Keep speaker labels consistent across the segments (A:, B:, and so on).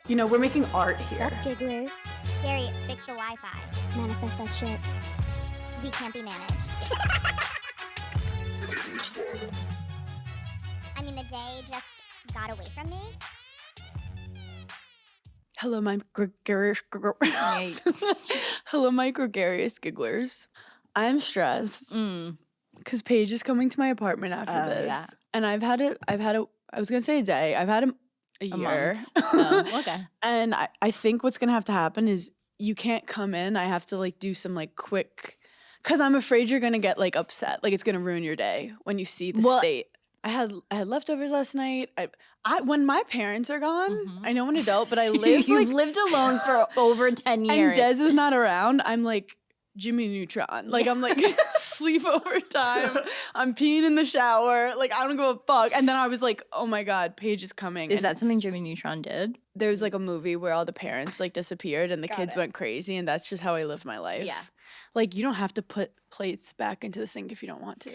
A: You know, we're making art here.
B: Sup, gigglers?
C: Gary, fix the Wi-Fi.
B: Manifest that shit.
C: We can't be managed. I mean, the day just got away from me.
A: Hello, my gregarious Hello, my gregarious gigglers. I'm stressed because Paige is coming to my apartment after this.
D: Yeah.
A: And I've had a I was gonna say a day. I've had a year.
D: Month. Oh, okay.
A: And I think what's gonna have to happen is you can't come in. I have to like do some like quick, because I'm afraid you're gonna get like upset. Like it's gonna ruin your day when you see the state. I had leftovers last night. I when my parents are gone, I know I'm an adult, but I live
D: You've lived alone for over 10 years.
A: and Des is not around. I'm like Jimmy Neutron. Like I'm like sleepover time. I'm peeing in the shower. Like I don't give a fuck. And then I was like, oh my God, Paige is coming.
D: Is
A: And
D: that something Jimmy Neutron did?
A: there's like a movie where all the parents like disappeared and the kids went crazy, and that's just how I live my life.
D: Yeah.
A: Like you don't have to put plates back into the sink if you don't want to.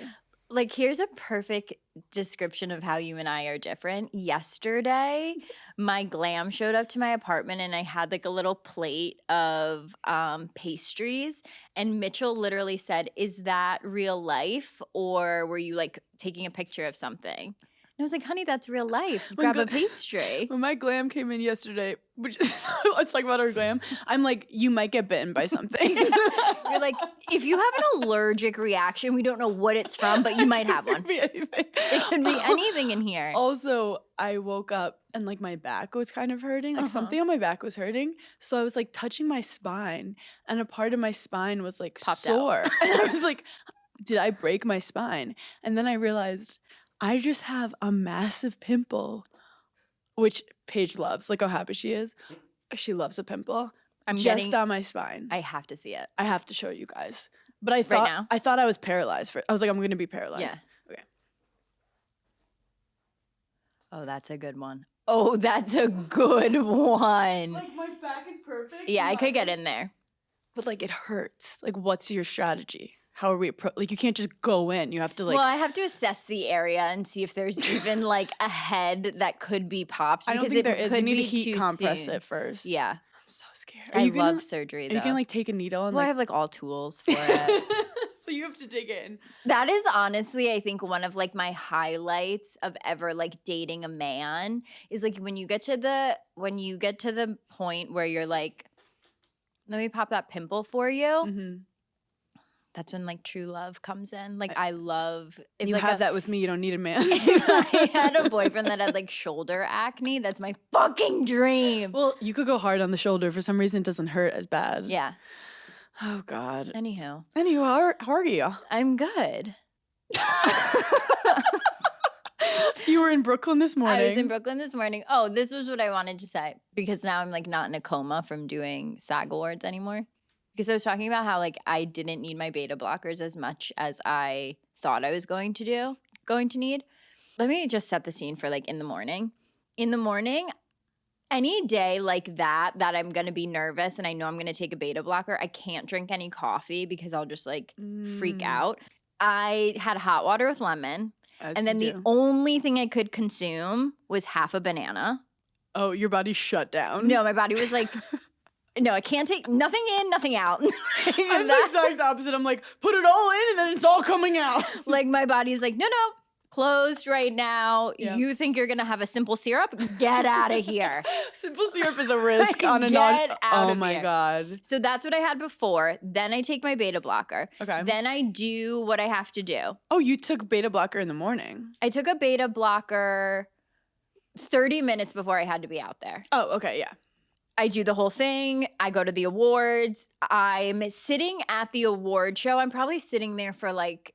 D: Like, here's a perfect description of how you and I are different. Yesterday, my glam showed up to my apartment and I had like a little plate of pastries. And Mitchell literally said, "Is that real life, or were you like taking a picture of something?" And I was like, "Honey, that's real life. Grab a pastry."
A: When my glam came in yesterday, which let's talk about our glam. I'm like, you might get bitten by something.
D: You're like, if you have an allergic reaction, we don't know what it's from, but you might have one.
A: It could be anything.
D: It could be anything in here.
A: Also, I woke up and like my back was kind of hurting. Like something on my back was hurting. So I was like touching my spine, and a part of my spine was like
D: Popped
A: sore. And I was like, did I break my spine? And then I realized I just have a massive pimple, which Paige loves. Like how happy she is. She loves a pimple.
D: I'm
A: just on my spine.
D: I have to see it.
A: I have to show you guys. But I thought
D: now?
A: I thought I was paralyzed. I was like, I'm gonna be paralyzed.
D: Yeah.
A: Okay.
D: Oh, that's a good one. Oh, that's a good one.
A: Like my back is perfect.
D: Yeah, I could get in there.
A: But like it hurts. Like what's your strategy? How are we like you can't just go in. You have to like
D: Well, I have to assess the area and see if there's even like a head that could be popped.
A: I don't
D: because
A: think
D: it
A: there is.
D: could
A: We need to
D: be
A: heat
D: too
A: compress
D: soon.
A: it first.
D: Yeah.
A: I'm so scared.
D: I
A: you
D: love
A: gonna,
D: surgery,
A: Are
D: though.
A: you gonna like take a needle and
D: Well, I
A: like
D: have like all tools for it.
A: so you have to dig in.
D: That is honestly, I think, one of like my highlights of ever like dating a man is like when you get to the point where you're like, let me pop that pimple for you.
A: Mm-hmm.
D: That's when like true love comes in. Like I love if
A: You
D: like
A: have that with me, you don't need a man.
D: if I had a boyfriend that had like shoulder acne, that's my fucking dream.
A: Well, you could go hard on the shoulder. For some reason it doesn't hurt as bad.
D: Yeah.
A: Oh God.
D: Anywho,
A: How are you?
D: I'm good.
A: You were in Brooklyn this morning.
D: I was in Brooklyn this morning. Oh, this was what I wanted to say because now I'm like not in a coma from doing SAG awards anymore. Because I was talking about how like I didn't need my beta blockers as much as I thought I was going to need. Let me just set the scene for like in the morning. In the morning, any day like that I'm going to be nervous and I know I'm going to take a beta blocker, I can't drink any coffee because I'll just like freak out. I had hot water with lemon. And then the only thing I could consume was half a banana.
A: Oh, your body shut down.
D: No, my body was like, no, I can't take nothing in, nothing out.
A: I'm the exact opposite. I'm like, put it all in and then it's all coming out.
D: Like my body's like, no, closed right now.
A: Yeah.
D: You think you're gonna have a simple syrup? Get out of here.
A: Simple syrup is a risk on a
D: Get out
A: Oh
D: of
A: my
D: here.
A: God.
D: So that's what I had before. Then I take my beta blocker.
A: Okay.
D: Then I do what I have to do.
A: Oh, you took beta blocker in the morning.
D: I took a beta blocker 30 minutes before I had to be out there.
A: Oh, okay, yeah.
D: I do the whole thing. I go to the awards. I'm sitting at the award show. I'm probably sitting there for like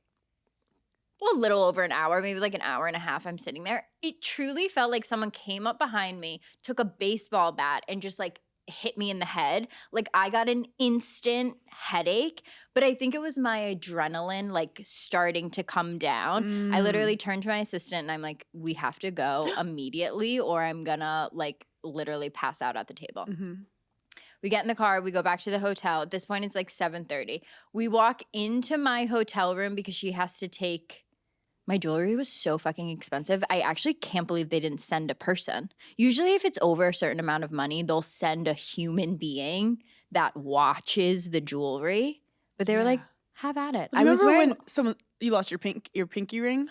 D: a little over an hour, maybe like an hour and a half. I'm sitting there. It truly felt like someone came up behind me, took a baseball bat and just like hit me in the head. Like I got an instant headache, but I think it was my adrenaline like starting to come down. I literally turned to my assistant and I'm like, we have to go immediately or I'm gonna like literally pass out at the table.
A: Mm-hmm.
D: We get in the car. We go back to the hotel. At this point, it's like 7:30. We walk into my hotel room because she has to take My jewelry was so fucking expensive. I actually can't believe they didn't send a person. Usually if it's over a certain amount of money, they'll send a human being that watches the jewelry. But they were like, have at it.
A: I was wearing when you lost your pinky ring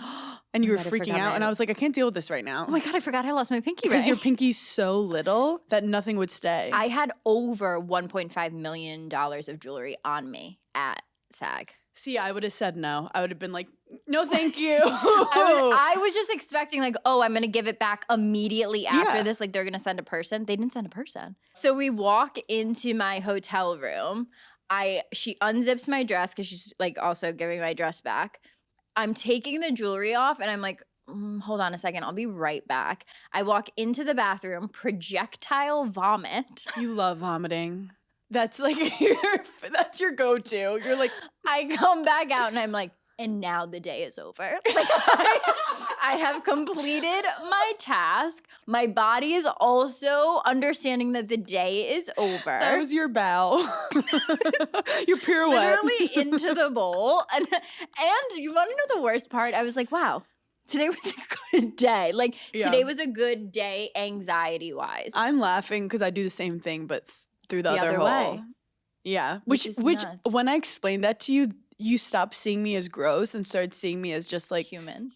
A: and you were freaking out and I was like, I can't deal with this right now.
D: Oh my God, I forgot I lost my pinky ring.
A: Because your pinky's so little that nothing would stay.
D: I had over $1.5 million of jewelry on me at SAG.
A: See, I would have said no. I would have been like, no, thank you.
D: I was just expecting like, oh, I'm going to give it back immediately after this. Like they're going to send a person. They didn't send a person. So we walk into my hotel room. She unzips my dress because she's like also giving my dress back. I'm taking the jewelry off and I'm like, hold on a second. I'll be right back. I walk into the bathroom, projectile vomit.
A: You love vomiting. That's like that's your go-to. You're like,
D: I come back out and I'm like, and now the day is over. Like I have completed my task. My body is also understanding that the day is over.
A: That was your bow. Your pirouette.
D: Literally into the bowl. And you want to know the worst part? I was like, wow, today was a good day. Like today was a good day anxiety-wise.
A: I'm laughing because I do the same thing, but through the other way. Yeah. Which when I explained that to you, you stopped seeing me as gross and started seeing me as just like
D: human.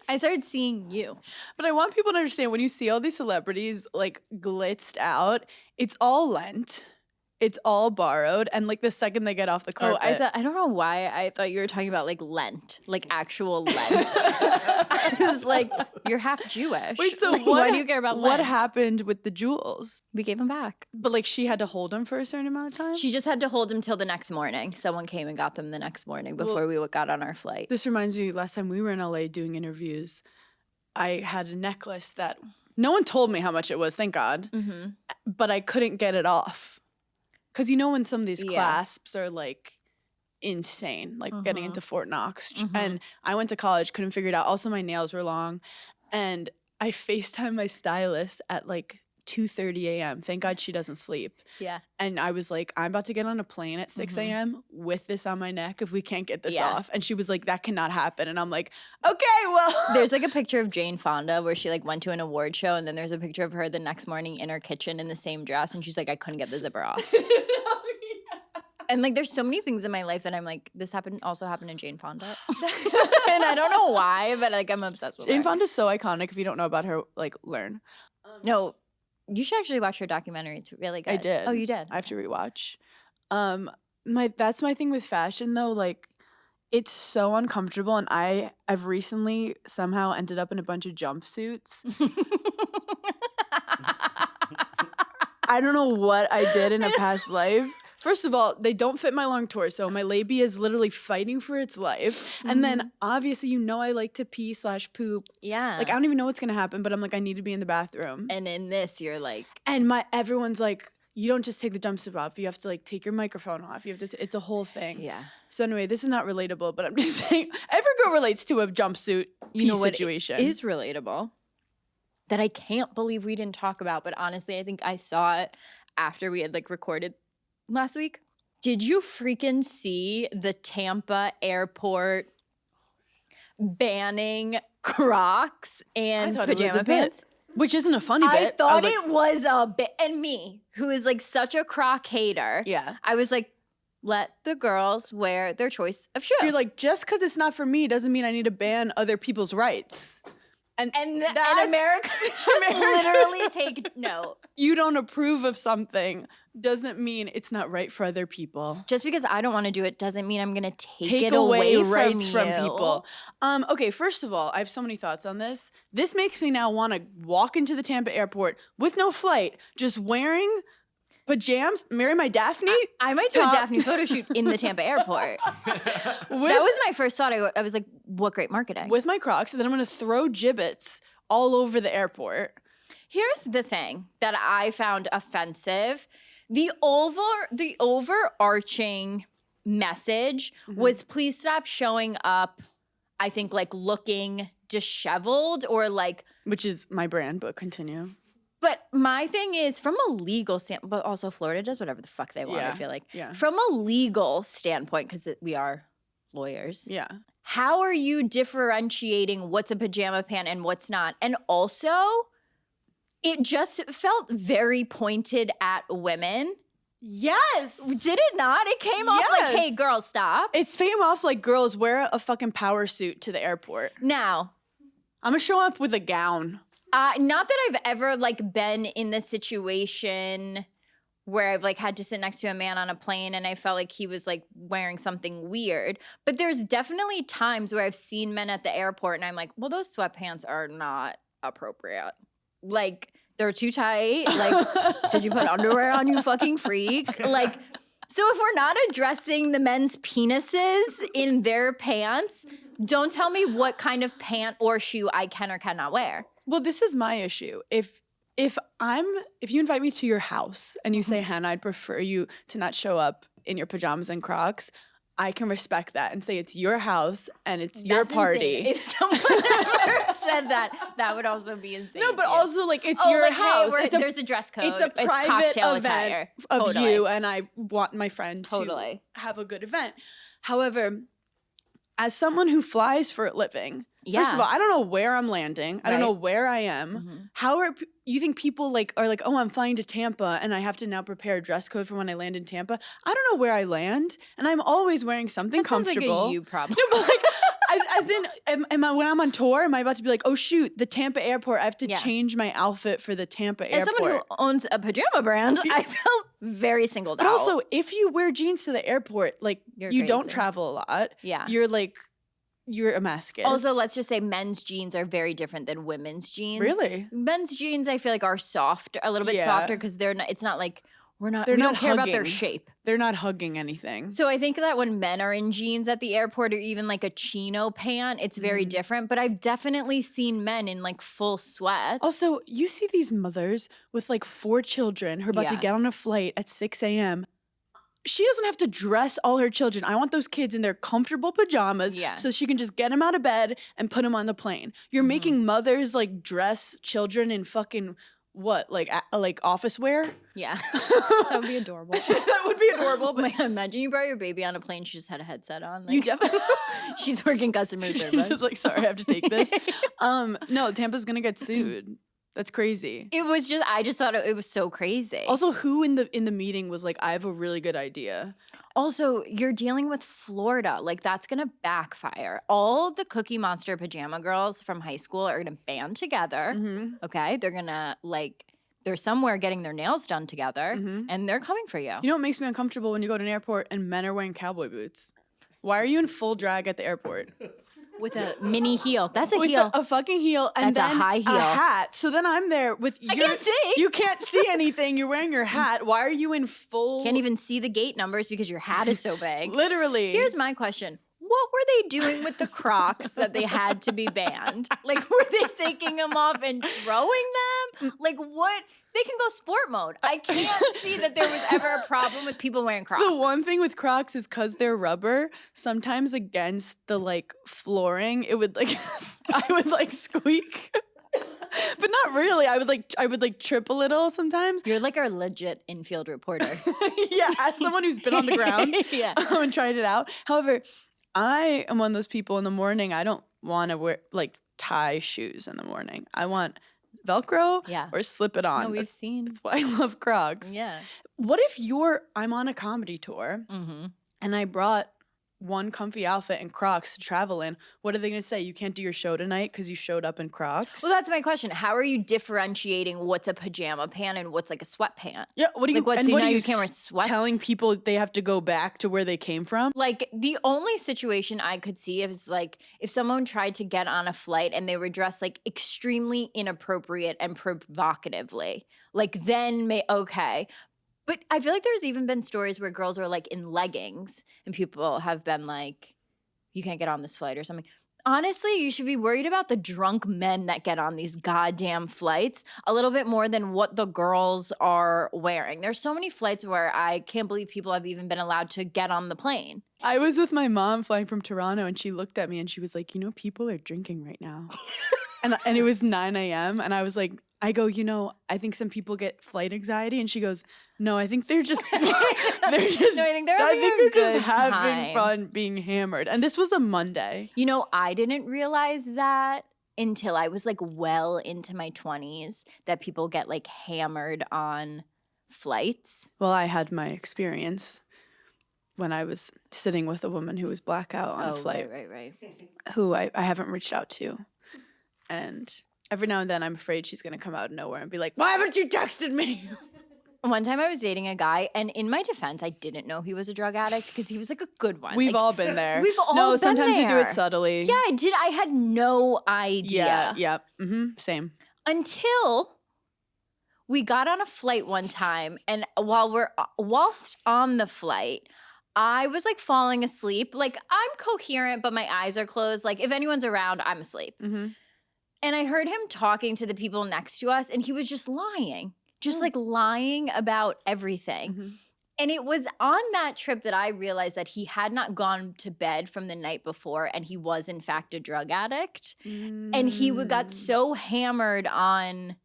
D: I started seeing you.
A: But I want people to understand when you see all these celebrities like glitzed out, it's all lent. It's all borrowed. And like the second they get off the carpet.
D: Oh, I don't know why I thought you were talking about like Lent, like actual Lent. I was like, you're half Jewish.
A: Wait, so
D: like, why do you care about Lent?
A: What happened with the jewels?
D: We gave them back.
A: But like she had to hold them for a certain amount of time?
D: She just had to hold them till the next morning. Someone came and got them the next morning before we got on our flight.
A: This reminds me, last time we were in LA doing interviews, I had a necklace that no one told me how much it was, thank God. Mm-hmm. But I couldn't get it off. Because you know when some of these clasps are like insane, like getting into Fort Knox. And I went to college, couldn't figure it out. Also, my nails were long. And I FaceTimed my stylist at like 2:30 a.m. Thank God she doesn't sleep.
D: Yeah.
A: And I was like, I'm about to get on a plane at 6 a.m. with this on my neck if we can't get this off. And she was like, that cannot happen. And I'm like, okay, well.
D: There's like a picture of Jane Fonda where she like went to an award show and then there's a picture of her the next morning in her kitchen in the same dress and she's like, I couldn't get the zipper off. And like there's so many things in my life that I'm like, this also happened to Jane Fonda. And I don't know why, but like I'm obsessed with her.
A: Jane Fonda's so iconic. If you don't know about her, like learn.
D: No. You should actually watch her documentary. It's really good.
A: I did.
D: Oh, you did?
A: I have to rewatch. That's my thing with fashion though. Like, it's so uncomfortable, and I've recently somehow ended up in a bunch of jumpsuits. I don't know what I did in a past life. First of all, they don't fit my long torso. My labia is literally fighting for its life. And then obviously, you know, I like to pee/poop.
D: Yeah.
A: Like, I don't even know what's going to happen, but I'm like, I need to be in the bathroom.
D: And in this, you're like.
A: And everyone's like, you don't just take the jumpsuit off. You have to like take your microphone off. You have to, it's a whole thing.
D: Yeah.
A: So anyway, this is not relatable, but I'm just saying, every girl relates to a jumpsuit pee situation.
D: It is relatable. That I can't believe we didn't talk about, but honestly, I think I saw it after we had like recorded last week. Did you freaking see the Tampa airport banning Crocs and pajama pants?
A: Which isn't a funny bit.
D: I thought it was a bit. And me, who is like such a Croc hater, I was like, let the girls wear their choice of shoe.
A: You're like, just because it's not for me doesn't mean I need to ban other people's rights. And
D: America should literally take note.
A: You don't approve of something doesn't mean it's not right for other people.
D: Just because I don't want to do it doesn't mean I'm going to take it
A: away
D: away
A: rights
D: from
A: people. Okay, first of all, I have so many thoughts on this. This makes me now want to walk into the Tampa airport with no flight, just wearing pajamas, marry my Daphne.
D: I might do a Daphne photo shoot in the Tampa airport. That was my first thought. I was like, what great marketing.
A: With my Crocs, and then I'm going to throw gibbets all over the airport.
D: Here's the thing that I found offensive. The overarching message was please stop showing up, I think, like looking disheveled or like.
A: Which is my brand, but continue.
D: But my thing is, from a legal standpoint, but also Florida does whatever the fuck they want, I feel like.
A: Yeah.
D: From a legal standpoint, because we are lawyers.
A: Yeah.
D: how are you differentiating what's a pajama pant and what's not? And also, it just felt very pointed at women.
A: Yes.
D: Did it not? It came off like, hey,
A: Yes.
D: girls, stop.
A: It came off like girls wear a fucking power suit to the airport.
D: Now,
A: I'm gonna show up with a gown.
D: not that I've ever like been in this situation where I've like had to sit next to a man on a plane and I felt like he was like wearing something weird. But there's definitely times where I've seen men at the airport and I'm like, well, those sweatpants are not appropriate. Like, they're too tight. Like, did you put underwear on, you fucking freak? Like, so if we're not addressing the men's penises in their pants, don't tell me what kind of pant or shoe I can or cannot wear.
A: Well, this is my issue. If you invite me to your house and you say, Hannah, I'd prefer you to not show up in your pajamas and Crocs, I can respect that and say it's your house and it's your
D: That's
A: party.
D: insane. If someone ever said that, that would also be insane.
A: No, but
D: too.
A: also like it's
D: Oh,
A: your
D: like, hey,
A: house.
D: there's a dress code.
A: It's a private
D: cocktail
A: event
D: attire.
A: of
D: Totally.
A: you, and I want my friend
D: Totally.
A: to have a good event. However, as someone who flies for a living, first of all, I don't know where I'm landing. I don't know where I am. How are you think people are like, oh, I'm flying to Tampa and I have to now prepare a dress code for when I land in Tampa? I don't know where I land, and I'm always wearing something
D: That sounds
A: comfortable.
D: like a you problem.
A: No, but like, as in, am I when I'm on tour? Am I about to be like, oh shoot, the Tampa airport? I have to change my outfit for the Tampa
D: As
A: airport.
D: someone who owns a pajama brand, I felt very singled
A: But
D: out.
A: also, if you wear jeans to the airport, like
D: You're
A: you don't
D: crazy.
A: travel a lot.
D: Yeah.
A: You're a masochist.
D: Also, let's just say men's jeans are very different than women's jeans.
A: Really?
D: Men's jeans, I feel like, are soft, a little bit
A: Yeah.
D: softer because they're not. It's not like we
A: They're
D: don't
A: not
D: care about their
A: hugging.
D: shape.
A: They're not hugging anything.
D: So I think that when men are in jeans at the airport or even like a chino pant, it's very different. But I've definitely seen men in like full sweats.
A: Also, you see these mothers with like 4 children who are about to
D: Yeah.
A: get on a flight at 6 a.m. She doesn't have to dress all her children. I want those kids in their comfortable pajamas so she can just get them out of bed and put them on the plane. You're making mothers like dress children in fucking what, like office wear?
D: Yeah, that would be adorable.
A: That would be adorable. But
D: Like, imagine you brought your baby on a plane. She just had a headset on. Like,
A: you definitely.
D: she's working customer service.
A: She's just like, sorry, I have to take this. No, Tampa's gonna get sued. That's crazy.
D: It was just, I just thought it was so crazy.
A: Also, who in the meeting was like, I have a really good idea?
D: Also, you're dealing with Florida. Like, that's going to backfire. All the Cookie Monster pajama girls from high school are going to band together. Okay? They're going to, like, they're somewhere getting their nails done together, and they're coming for you.
A: You know what makes me uncomfortable when you go to an airport and men are wearing cowboy boots? Why are you in full drag at the airport?
D: With a mini heel. That's a
A: With
D: heel.
A: a fucking heel and
D: That's a
A: then
D: high heel.
A: a hat. So then I'm there with
D: I can't see.
A: You can't see anything. You're wearing your hat. Why are you in full?
D: Can't even see the gate numbers because your hat is so big.
A: Literally.
D: Here's my question. What were they doing with the Crocs that they had to be banned? Like, were they taking them off and throwing them? Like, what? They can go sport mode. I can't see that there was ever a problem with people wearing Crocs.
A: The one thing with Crocs is because they're rubber, sometimes against the like flooring, it would like I would like squeak. But not really. I would like trip a little sometimes.
D: You're like our legit infield reporter.
A: Yeah, as someone who's been on the ground
D: Yeah.
A: and tried it out. However, I am one of those people in the morning, I don't want to wear like tie shoes in the morning. I want Velcro or slip it on.
D: No, we've seen.
A: That's why I love Crocs.
D: Yeah.
A: What if I'm on a comedy tour and I brought one comfy outfit and Crocs to travel in? What are they going to say? You can't do your show tonight because you showed up in Crocs?
D: Well, that's my question. How are you differentiating what's a pajama pant and what's like a sweatpant?
A: Yeah, what do you,
D: Like, what,
A: and
D: so
A: what
D: now
A: are
D: you
A: you
D: can't wear sweats?
A: telling people they have to go back to where they came from?
D: Like, the only situation I could see is like if someone tried to get on a flight and they were dressed like extremely inappropriate and provocatively, like then okay. But I feel like there's even been stories where girls are like in leggings and people have been like, you can't get on this flight or something. Honestly, you should be worried about the drunk men that get on these goddamn flights a little bit more than what the girls are wearing. There's so many flights where I can't believe people have even been allowed to get on the plane.
A: I was with my mom flying from Toronto and she looked at me and she was like, you know, people are drinking right now. and it was 9 a.m. and I was like, I go, I think some people get flight anxiety, and she goes, no, I think they're just I think they're just having fun being hammered. And this was a Monday.
D: I didn't realize that until I was like well into my 20s that people get like hammered on flights.
A: Well, I had my experience when I was sitting with a woman who was blackout on a flight.
D: Right.
A: Who I haven't reached out to. And every now and then I'm afraid she's going to come out of nowhere and be like, why haven't you texted me?
D: One time I was dating a guy, and in my defense, I didn't know he was a drug addict because he was like a good one.
A: We've all been there.
D: We've all been there. No,
A: sometimes they do it subtly.
D: Yeah, I did. I had no idea.
A: Yeah. Same.
D: Until we got on a flight one time, and whilst on the flight, I was like falling asleep. Like I'm coherent, but my eyes are closed. Like if anyone's around, I'm asleep.
A: Mm-hmm.
D: And I heard him talking to the people next to us, and he was just lying. Like lying about everything.
A: Mm-hmm.
D: And it was on that trip that I realized that he had not gone to bed from the night before, and he was in fact a drug addict. And he got so hammered on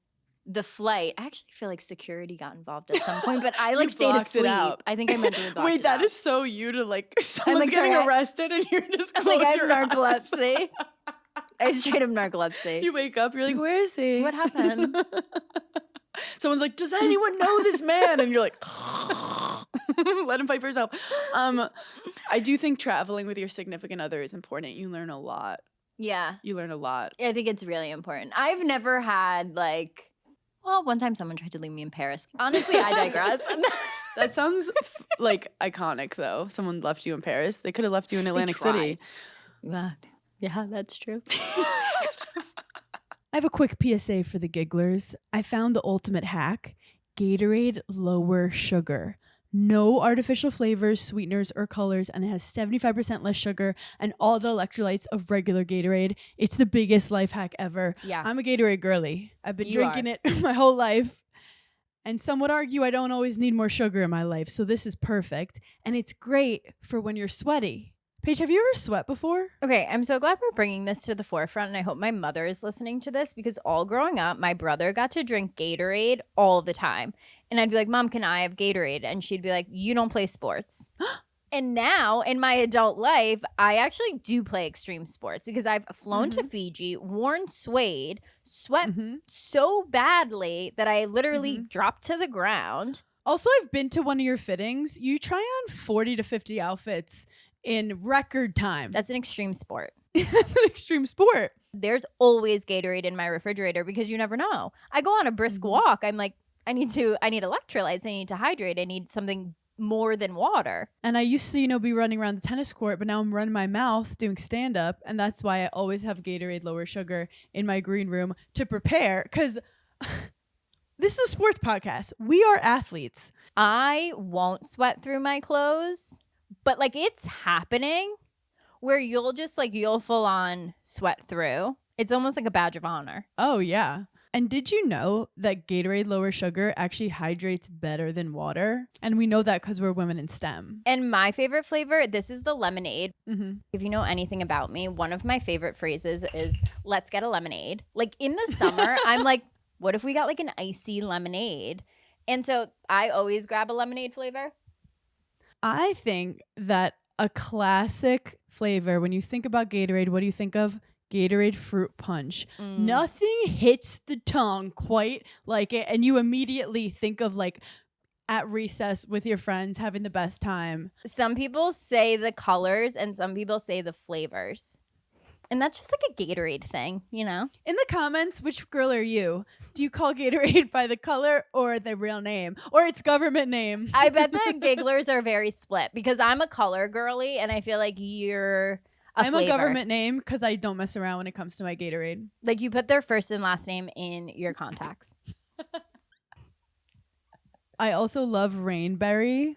D: the flight. I actually feel like security got involved at some point, but I like stayed asleep.
A: It out.
D: I think I meant to block
A: Wait,
D: it
A: that
D: out.
A: is so you to like someone's getting arrested and you're just close
D: I have
A: your
D: narcolepsy.
A: eyes.
D: I straight up narcolepsy.
A: You wake up, you're like, where is he?
D: What happened?
A: Someone's like, does anyone know this man? And you're like, let him fight for himself. I do think traveling with your significant other is important. You learn a lot.
D: Yeah.
A: You learn a lot.
D: I think it's really important. I've never had one time someone tried to leave me in Paris. Honestly, I digress.
A: That sounds like iconic though. Someone left you in Paris. They could have left you in Atlantic City.
D: Yeah, that's true.
B: I have a quick PSA for the gigglers. I found the ultimate hack, Gatorade Lower Sugar. No artificial flavors, sweeteners, or colors, and it has 75% less sugar and all the electrolytes of regular Gatorade. It's the biggest life hack ever.
D: Yeah.
B: I'm a Gatorade girly. I've been drinking it my whole life. And some would argue I don't always need more sugar in my life, so this is perfect. And it's great for when you're sweaty. Paige, have you ever sweat before?
D: Okay, I'm so glad we're bringing this to the forefront, and I hope my mother is listening to this because all growing up, my brother got to drink Gatorade all the time. And I'd be like, Mom, can I have Gatorade? And she'd be like, you don't play sports. And now in my adult life, I actually do play extreme sports because I've flown to Fiji, worn suede, sweat so badly that I literally dropped to the ground.
B: Also, I've been to one of your fittings. You try on 40 to 50 outfits in record time.
D: That's an extreme sport.
B: That's an extreme sport.
D: There's always Gatorade in my refrigerator because you never know. I go on a brisk walk. I'm like, I need electrolytes. I need to hydrate. I need something more than water.
B: And I used to, be running around the tennis court, but now I'm running my mouth doing stand up. And that's why I always have Gatorade Lower Sugar in my green room to prepare. Because this is a sports podcast. We are athletes.
D: I won't sweat through my clothes. But it's happening where you'll full on sweat through. It's almost like a badge of honor.
B: Oh, yeah. And did you know that Gatorade Lower Sugar actually hydrates better than water? And we know that because we're women in STEM.
D: And my favorite flavor, this is the lemonade.
B: Mm-hmm.
D: If you know anything about me, one of my favorite phrases is, let's get a lemonade. In the summer, I'm like, what if we got an icy lemonade? And so I always grab a lemonade flavor.
B: I think that a classic flavor, when you think about Gatorade, what do you think of? Gatorade fruit punch. Nothing hits the tongue quite like it. And you immediately think of at recess with your friends having the best time.
D: Some people say the colors and some people say the flavors. And that's just a Gatorade thing,
B: In the comments, which girl are you? Do you call Gatorade by the color or the real name or its government name?
D: I bet the gigglers are very split because I'm a color girly and I feel like you're
B: I'm
D: flavor.
B: a government name because I don't mess around when it comes to my Gatorade.
D: You put their first and last name in your contacts.
B: I also love Rainberry.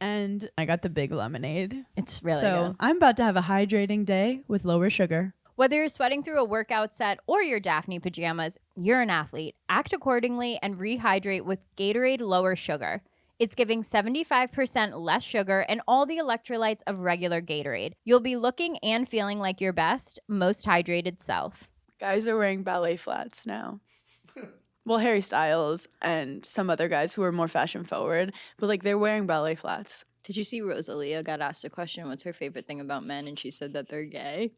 B: And I got the big lemonade.
D: It's really good.
B: I'm about to have a hydrating day with lower sugar.
D: Whether you're sweating through a workout set or your Daphne pajamas, you're an athlete. Act accordingly and rehydrate with Gatorade Lower Sugar. It's giving 75% less sugar and all the electrolytes of regular Gatorade. You'll be looking and feeling like your best, most hydrated self.
A: Guys are wearing ballet flats now. Well, Harry Styles and some other guys who are more fashion forward, but like they're wearing ballet flats.
D: Did you see Rosalia got asked a question, what's her favorite thing about men? And she said that they're gay.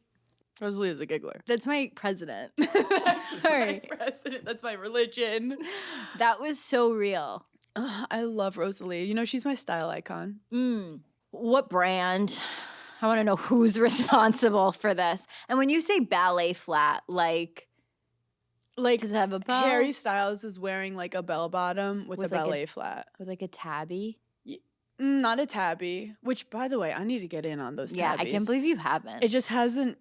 A: Rosalia's a giggler.
D: That's my president.
A: Sorry. President. That's my religion.
D: That was so real.
A: I love Rosalia. You know, she's my style icon.
D: What brand? I want to know who's responsible for this. And when you say ballet flat, like does it have a bow?
A: Harry Styles is wearing like a bell bottom with a
D: like
A: ballet flat.
D: With like a tabby?
A: Not a tabby, which by the way, I need to get in on those
D: Yeah,
A: tabbies.
D: I can't believe you haven't.
A: It just hasn't.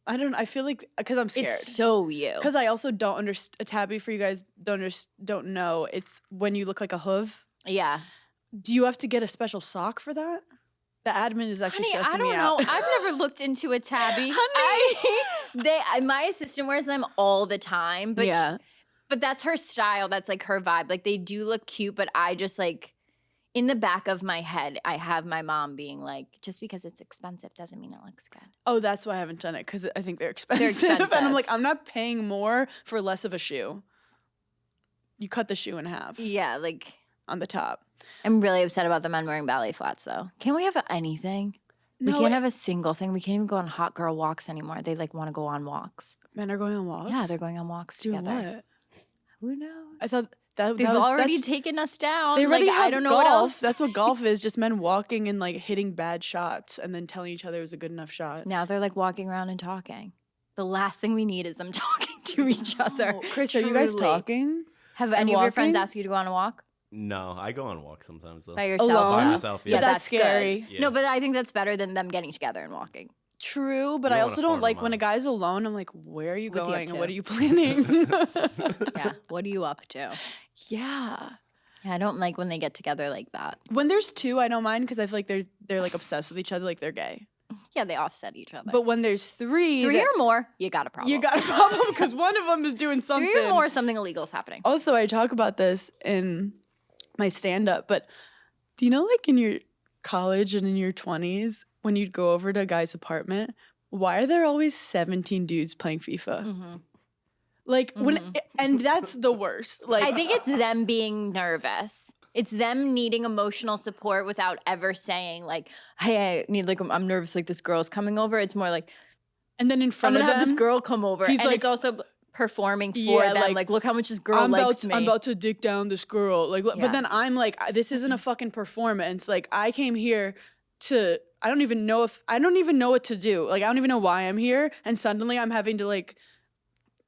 A: I feel like, because I'm scared.
D: It's so you.
A: Because I also don't understand. A tabby, for you guys don't know, it's when you look like a hoof.
D: Yeah.
A: Do you have to get a special sock for that? The admin is actually stressing me out.
D: I don't know. I've never looked into a tabby. My assistant wears them all the time. But
A: yeah.
D: But that's her style. That's like her vibe. Like they do look cute, but I just like, in the back of my head, I have my mom being like, just because it's expensive doesn't mean it looks good.
A: Oh, that's why I haven't done it, because I think they're expensive. And I'm like, I'm not paying more for less of a shoe. You cut the shoe in half.
D: Yeah, like
A: on the top.
D: I'm really upset about the men wearing ballet flats, though. Can't we have anything? We can't have a single thing. We can't even go on hot girl walks anymore. They like want to go on walks.
A: Men are going on walks?
D: Yeah, they're going on walks
A: Doing
D: together.
A: what?
D: Who knows?
A: I thought they've
D: already taken us down.
A: They already have
D: I don't know
A: golf.
D: what else.
A: That's what golf is, just men walking and like hitting bad shots and then telling each other it was a good enough shot.
D: Now they're like walking around and talking. The last thing we need is them talking to each other.
A: Chris, are you guys talking?
D: Have any of your friends asked you to go on a walk?
E: No, I go on walks sometimes though.
D: By yourself?
A: Alone?
E: By myself, yeah.
A: But that's scary.
E: Yeah.
D: No, but I think that's better than them getting together and walking.
A: True, but
E: You
A: I
E: don't
A: also
E: wanna
A: don't
E: farm
A: like
E: them
A: when a
E: out.
A: guy's alone. I'm like, where are you
D: What's he up
A: going?
D: to?
A: And what are you planning?
D: Yeah. What are you up to?
A: Yeah.
D: I don't like when they get together like that.
A: When there's two, I don't mind because I feel like they're like obsessed with each other, like they're gay.
D: Yeah, they offset each other.
A: But when there's three
D: three or more, you got a problem.
A: you got a problem because one of them is doing something.
D: Three or more, something illegal is happening.
A: Also, I talk about this in my stand-up, but do you know, like in your college and in your 20s, when you'd go over to a guy's apartment, why are there always 17 dudes playing FIFA?
D: Mm-hmm.
A: Like and that's the worst. Like
D: I think it's them being nervous. It's them needing emotional support without ever saying like, "Hey, I need like I'm nervous. Like this girl's coming over." It's more like,
A: and then in
D: "I'm
A: front
D: gonna
A: of
D: have
A: them,
D: this girl come over,"
A: he's
D: and
A: like-
D: it's also performing for
A: Yeah,
D: them.
A: like,
D: Like, look how much this girl likes me.
A: I'm about to dick down this girl. Like,
D: Yeah.
A: but then I'm like, this isn't a fucking performance. Like, I came here to. I don't even know what to do. Like, I don't even know why I'm here, and suddenly I'm having to like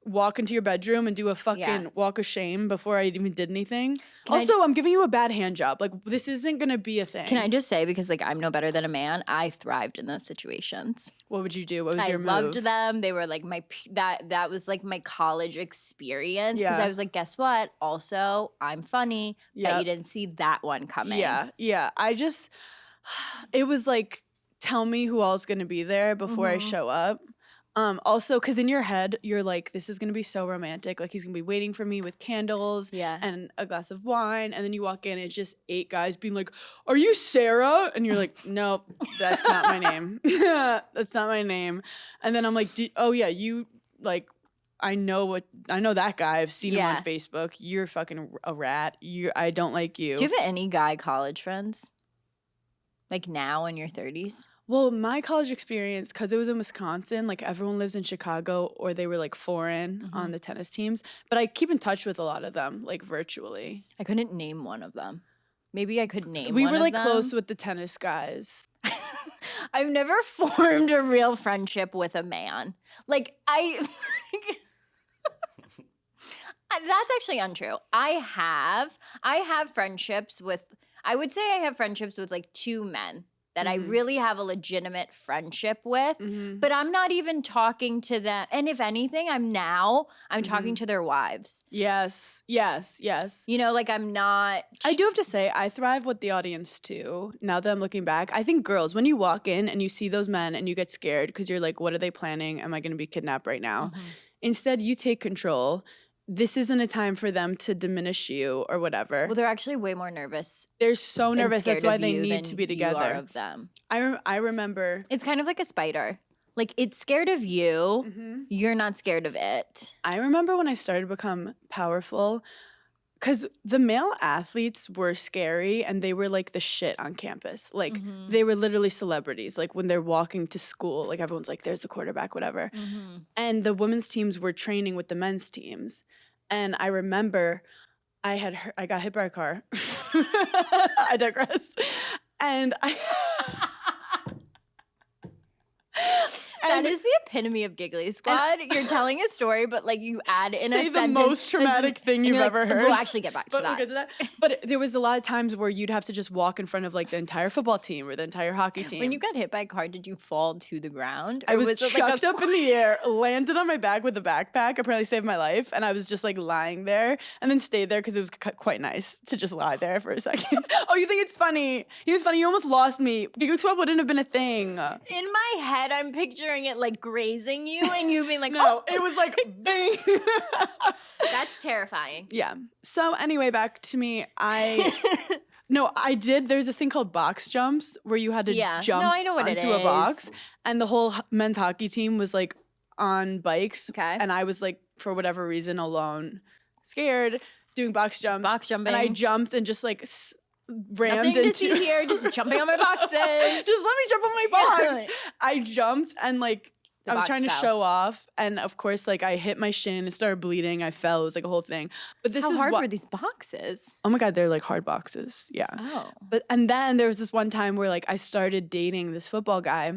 A: walk into your bedroom and do a fucking walk of shame before I even did anything. I'm giving you a bad hand job. Like, this isn't gonna be a thing.
D: Can I just say, because like I'm no better than a man, I thrived in those situations.
A: What would you do? What was
D: I
A: your move?
D: loved them. They were like that was like my college experience because
A: Yeah.
D: I was like, guess what? Also, I'm funny. Bet
A: Yep.
D: you didn't see that one coming.
A: Yeah. It was like, tell me who all's gonna be there before I show up. Also, because in your head, you're like, this is gonna be so romantic. Like, he's gonna be waiting for me with candles and a glass of wine. And then you walk in, it's just 8 guys being like, are you Sarah? And you're like, nope, that's not my name. That's not my name. And then I'm like, oh yeah, you like, I know that guy. I've seen him on Facebook. You're fucking a rat. I don't like you.
D: Do you have any guy college friends? Like now in your 30s?
A: Well, my college experience, because it was in Wisconsin, like everyone lives in Chicago or they were like foreign on the tennis teams. But I keep in touch with a lot of them, like virtually.
D: I couldn't name one of them. Maybe I could name
A: We
D: one
A: were
D: of
A: like
D: them.
A: close with the tennis guys.
D: I've never formed a real friendship with a man. Like that's actually untrue. I have friendships with, I would say I have friendships with like 2 men that I really have a legitimate friendship with, but I'm not even talking to them. And if anything, I'm talking to their wives.
A: Yes.
D: You know, like I'm not.
A: I do have to say, I thrive with the audience too. Now that I'm looking back, I think girls, when you walk in and you see those men and you get scared because you're like, what are they planning? Am I going to be kidnapped right now? Instead, you take control. This isn't a time for them to diminish you or whatever.
D: Well, they're actually way more nervous.
A: They're so
D: and
A: nervous.
D: scared
A: That's why
D: of
A: they
D: you
A: need
D: than
A: to be
D: you
A: together.
D: are of them.
A: I remember.
D: It's kind of like a spider. Like, it's scared of you.
A: Mm-hmm.
D: You're not scared of it.
A: I remember when I started to become powerful, because the male athletes were scary and they were like the shit on campus. Like they were literally celebrities. Like when they're walking to school, like everyone's like, there's the quarterback, whatever. And the women's teams were training with the men's teams. And I remember I got hit by a car. I digress. And
D: That is the epitome of Giggly Squad. You're telling a story, but like you add in
A: say
D: a
A: the
D: sentence.
A: most traumatic thing you've ever heard.
D: We'll actually get back to
A: But
D: that.
A: we'll get to that. But there was a lot of times where you'd have to just walk in front of like the entire football team or the entire hockey team.
D: When you got hit by a car, did you fall to the ground?
A: I
D: Or
A: was
D: it
A: chucked up in the air, landed on my back with a backpack, apparently saved my life, and I was just like lying there and then stayed there because it was quite nice to just lie there for a second. Oh, you think it's funny? He was funny. You almost lost me. Giggly Squad wouldn't have been a thing.
D: In my head, I'm picturing it like grazing you and you being like,
A: No, it was like bang.
D: that's terrifying.
A: Yeah. So anyway, back to me. I did. There's a thing called box jumps where you had to jump
D: No, I know what it
A: onto a box,
D: is.
A: and the whole men's hockey team was like on bikes.
D: Okay.
A: And I was like, for whatever reason, alone, scared, doing box jumps.
D: box jumping.
A: And I jumped and just like rammed
D: Nothing
A: into.
D: to see here, just jumping on my boxes.
A: Just let me jump on my box. I jumped and like.
D: The
A: I was
D: box
A: trying to
D: fell.
A: show off, and of course, like I hit my shin, it started bleeding, I fell, it was like a whole thing. But this
D: How
A: is
D: hard
A: what
D: were these boxes?
A: oh my god, they're like hard boxes, yeah.
D: Oh.
A: But and then there was this one time where like I started dating this football guy,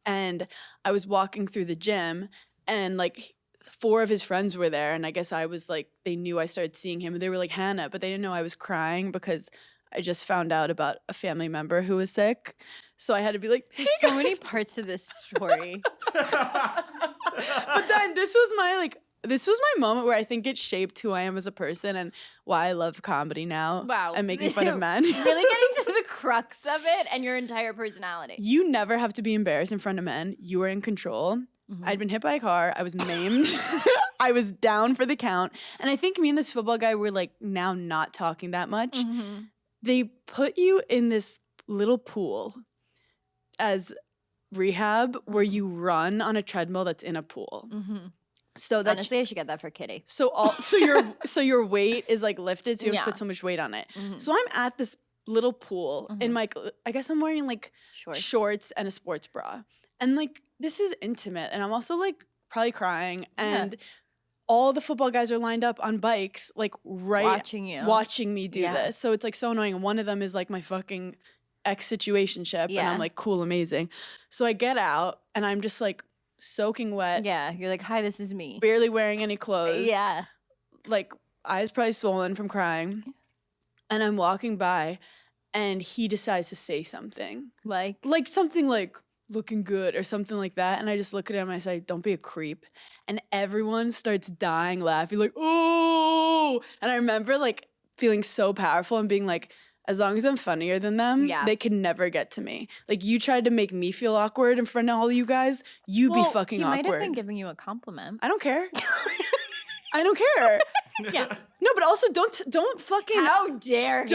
A: and I was walking through the gym, and like 4 of his friends were there, and I guess I was like, they knew I started seeing him, and they were like, Hannah, but they didn't know I was crying because I just found out about a family member who was sick. So I had to be like, hey,
D: There's so many parts of this story.
A: But then this was my moment where I think it shaped who I am as a person and why I love comedy now.
D: Wow.
A: And making fun of men.
D: Really getting to the crux of it and your entire personality.
A: You never have to be embarrassed in front of men. You are in control. I'd been hit by a car. I was maimed. I was down for the count. And I think me and this football guy were like now not talking that much. They put you in this little pool as rehab where you run on a treadmill that's in a pool. So that
D: Honestly, I should get that for Kitty.
A: so your weight is like lifted, so you have to
D: Yeah.
A: put so much weight on it. So I'm at this little pool in my, I guess I'm wearing like shorts and a sports bra, and like this is intimate, and I'm also like probably crying, and all the football guys are lined up on bikes, like watching me do this. So it's like so annoying. And one of them is like my fucking ex-situationship, and I'm like, cool, amazing. So I get out, and I'm just like soaking wet.
D: Yeah, you're like, hi, this is me.
A: Barely wearing any clothes.
D: Yeah.
A: Like eyes probably swollen from crying. And I'm walking by, and he decides to say something. Like something like looking good or something like that. And I just look at him and I say, don't be a creep. And everyone starts dying laughing, like, oh. And I remember like feeling so powerful and being like, as long as I'm funnier than them, they can never get to me. Like you tried to make me feel awkward in front of all you guys, you be fucking awkward.
D: He might have been giving you a compliment.
A: I don't care. I don't care.
D: Yeah.
A: No, but also don't fucking
D: How dare he?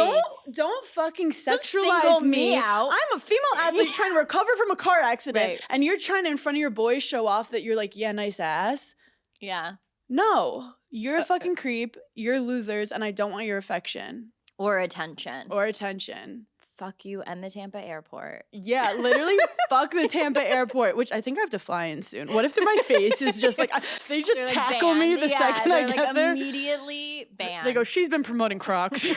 A: don't fucking sexualize
D: single me out.
A: I'm a female athlete trying to recover from a car accident,
D: Right.
A: and you're trying to in front of your boys show off that you're like, yeah, nice ass.
D: Yeah.
A: No, you're a fucking creep. You're losers, and I don't want your affection
D: Or attention.
A: or attention.
D: Fuck you and the Tampa airport.
A: Yeah, literally fuck the Tampa airport, which I think I have to fly in soon. What if my face is just like, they just
D: They're, like,
A: tackle me
D: banned.
A: the
D: Yeah,
A: second I
D: they're,
A: get
D: like,
A: there?
D: Immediately banned.
A: They go, she's been promoting Crocs.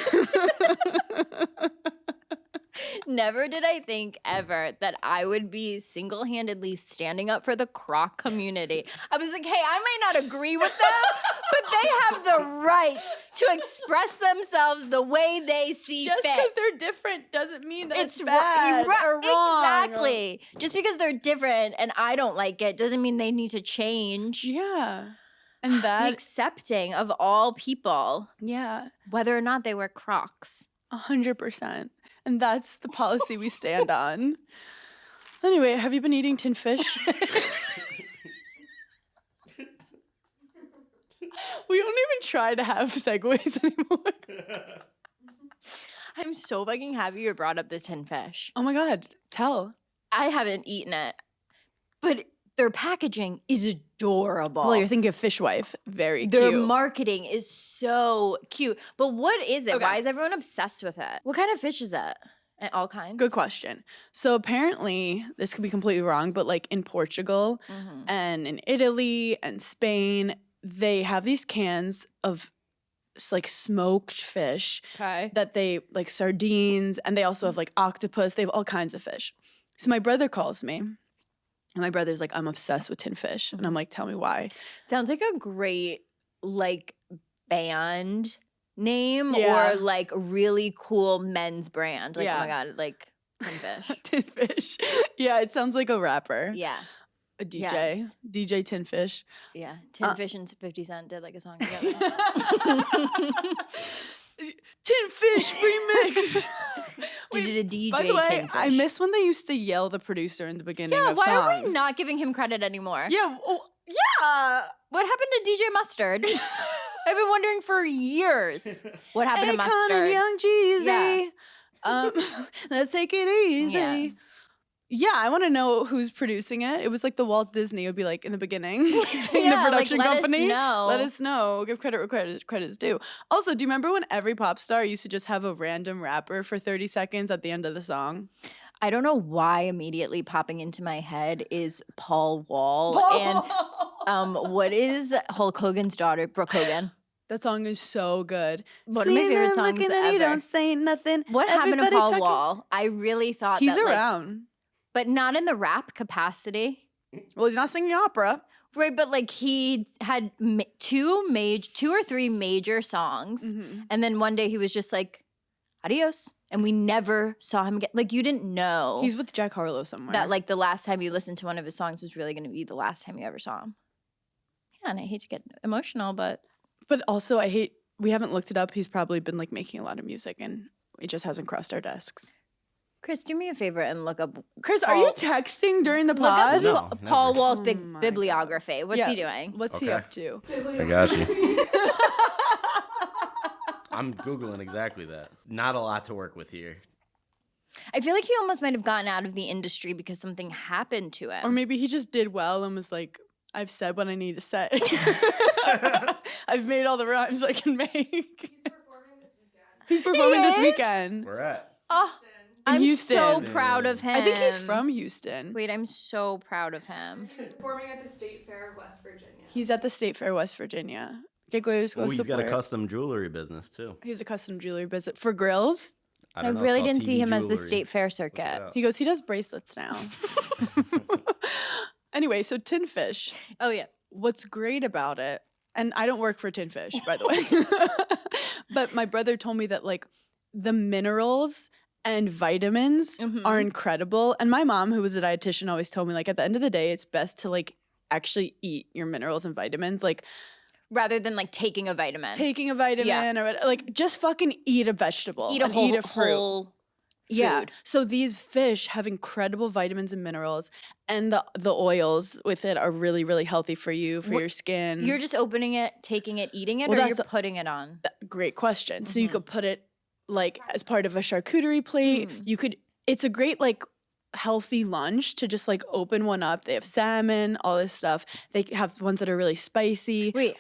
D: Never did I think ever that I would be single-handedly standing up for the Croc community. I was like, hey, I might not agree with them, but they have the right to express themselves the way they see
A: Just
D: fit.
A: because they're different doesn't mean that it's
D: Ri-
A: bad or wrong.
D: Exactly. Just because they're different and I don't like it doesn't mean they need to change.
A: Yeah. And
D: Be
A: that,
D: accepting of all people,
A: yeah,
D: whether or not they wear Crocs.
A: 100%. And that's the policy we stand on. Anyway, have you been eating tin fish? We don't even try to have segues anymore.
D: I'm so fucking happy you brought up this tin fish.
A: Oh my God, tell.
D: I haven't eaten it. but their packaging is adorable.
A: Well, you're thinking of Fishwife. Very
D: Their
A: cute.
D: marketing is so cute. But what is it?
A: Okay.
D: Why is everyone obsessed with it? What kind of fish is it? And all kinds?
A: Good question. So apparently, this could be completely wrong, but like in Portugal and in Italy and Spain, they have these cans of like smoked fish
D: Okay.
A: that they like sardines, and they also have like octopus. They have all kinds of fish. So my brother calls me, and my brother's like, I'm obsessed with tin fish. And I'm like, tell me why.
D: Sounds like a great like band name
A: Yeah.
D: or like really cool men's brand. Like, oh
A: Yeah.
D: my God, like Tin Fish.
A: Tin fish. Yeah, it sounds like a rapper.
D: Yeah.
A: A DJ.
D: Yes.
A: DJ Tin Fish.
D: Yeah. Tin Fish and 50 Cent did like a song together.
A: Tin Fish remix.
D: Did a DJ
A: By the way,
D: Tin Fish.
A: I miss when they used to yell the producer in the beginning
D: Yeah,
A: of
D: why
A: songs.
D: are we not giving him credit anymore?
A: Yeah, yeah.
D: What happened to DJ Mustard? I've been wondering for years. What happened to
A: Akon
D: Mustard?
A: and Young Jeezy.
D: Yeah.
A: Let's take it easy. Yeah, I want to know who's producing it. It was like the Walt Disney would be like in the beginning, saying
D: Yeah,
A: the
D: like,
A: production
D: let us
A: company.
D: know.
A: Let us know. Give credit where credit's due. Also, do you remember when every pop star used to just have a random rapper for 30 seconds at the end of the song?
D: I don't know why immediately popping into my head is Paul Wall and what is Hulk Hogan's daughter, Brooke Hogan.
A: That song is so good.
D: One of my
A: See
D: favorite
A: them
D: songs
A: looking and he
D: ever.
A: don't say nothing.
D: What happened to
A: Everybody
D: Paul
A: talking-
D: Wall? I really thought
A: He's
D: that, like,
A: around.
D: but not in the rap capacity.
A: Well, he's not singing opera.
D: Right, but like he had two or three major songs, and then one day he was just like, "Adios," and we never saw him again. Like you didn't know
A: He's with Jack Harlow somewhere.
D: that like the last time you listened to one of his songs was really going to be the last time you ever saw him. Yeah, and I hate to get emotional, but
A: also, we haven't looked it up. He's probably been like making a lot of music and it just hasn't crossed our desks.
D: Chris, do me a favor and look up.
A: Chris, are you texting during the
D: Look up
A: pod?
E: No,
D: Paul
E: never.
D: Wall's
A: Oh
D: big
A: my
D: bibliography. What's
A: Yeah.
D: he doing?
A: What's he
E: Okay.
A: up to?
E: I got you. I'm Googling exactly that. Not a lot to work with here.
D: I feel like he almost might have gotten out of the industry because something happened to him.
A: Or maybe he just did well and was like, I've said what I need to say. I've made all the rhymes I can make. He's performing this
D: is?
A: weekend.
E: Where at?
D: Oh,
A: In
D: I'm so
A: Houston.
D: proud of him.
A: I think he's from Houston.
D: Wait, I'm so proud of him.
B: Performing at the State Fair of West Virginia.
A: He's at the State Fair, West Virginia. Gigglers, go
E: Oh, he's got
A: support.
E: a custom jewelry business too.
A: He's a custom jewelry business for grills.
D: I
E: don't know, it's
D: really
E: called
D: didn't see
E: TV
D: him as the
E: jewelry.
D: state fair
E: Look it
D: circuit.
E: up.
A: He goes, he does bracelets now. Anyway, so Tin Fish.
D: Oh yeah.
A: What's great about it, and I don't work for Tin Fish, by the way, but my brother told me that like the minerals and vitamins are incredible. And my mom, who was a dietitian, always told me like at the end of the day, it's best to like actually eat your minerals and vitamins. Like
D: Rather than like taking a vitamin.
A: taking a vitamin or like just fucking eat a vegetable.
D: Eat a
A: and
D: whole,
A: eat a fruit.
D: whole
A: Yeah.
D: food.
A: So these fish have incredible vitamins and minerals, and the oils with it are really, really healthy for you, for your skin.
D: You're just opening it, taking it, eating it,
A: Well,
D: or you're
A: that's
D: putting it on?
A: Great question. So you could put it like as part of a charcuterie plate. You could, it's a great like healthy lunch to just like open one up. They have salmon, all this stuff. They have ones that are really spicy.
D: Wait,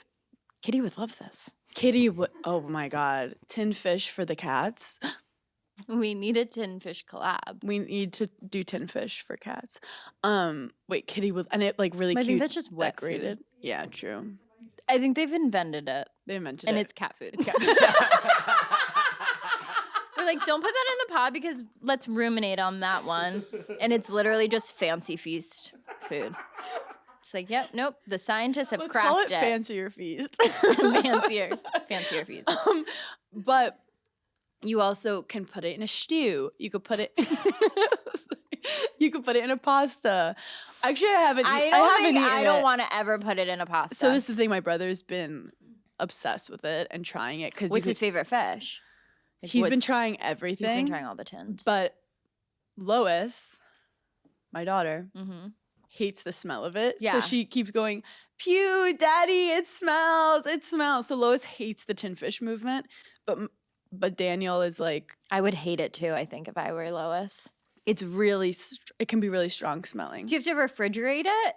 D: Kitty would love this.
A: Kitty would, oh my God, tin fish for the cats.
D: We need a tin fish collab.
A: We need to do tin fish for cats. Wait, Kitty was, and it like really
D: I
A: cute.
D: think that's just wet food.
A: decorated. Yeah, true.
D: I think they've invented it,
A: They invented
D: and
A: it.
D: it's cat food.
A: It's cat.
D: We're like, don't put that in the pod because let's ruminate on that one. And it's literally just fancy feast food. It's like, yep, nope. The scientists have
A: Let's
D: cracked
A: call it
D: it.
A: fancier feast.
D: fancier feast.
A: But you also can put it in a stew. You could put it. You could put it in a pasta. Actually, I haven't.
D: I
A: eaten
D: don't
A: it.
D: want to ever put it in a pasta.
A: So this is the thing. My brother's been obsessed with it and trying it because
D: What's his favorite fish? Like,
A: he's been
D: what's-
A: trying everything.
D: He's been trying all the tins.
A: But Lois, my daughter,
D: Mhm.
A: hates the smell of it.
D: Yeah.
A: So she keeps going, pew, daddy, it smells, it smells. So Lois hates the tin fish movement. But Daniel is like,
D: I would hate it too, I think, if I were Lois.
A: It's really, it can be really strong smelling.
D: Do you have to refrigerate it?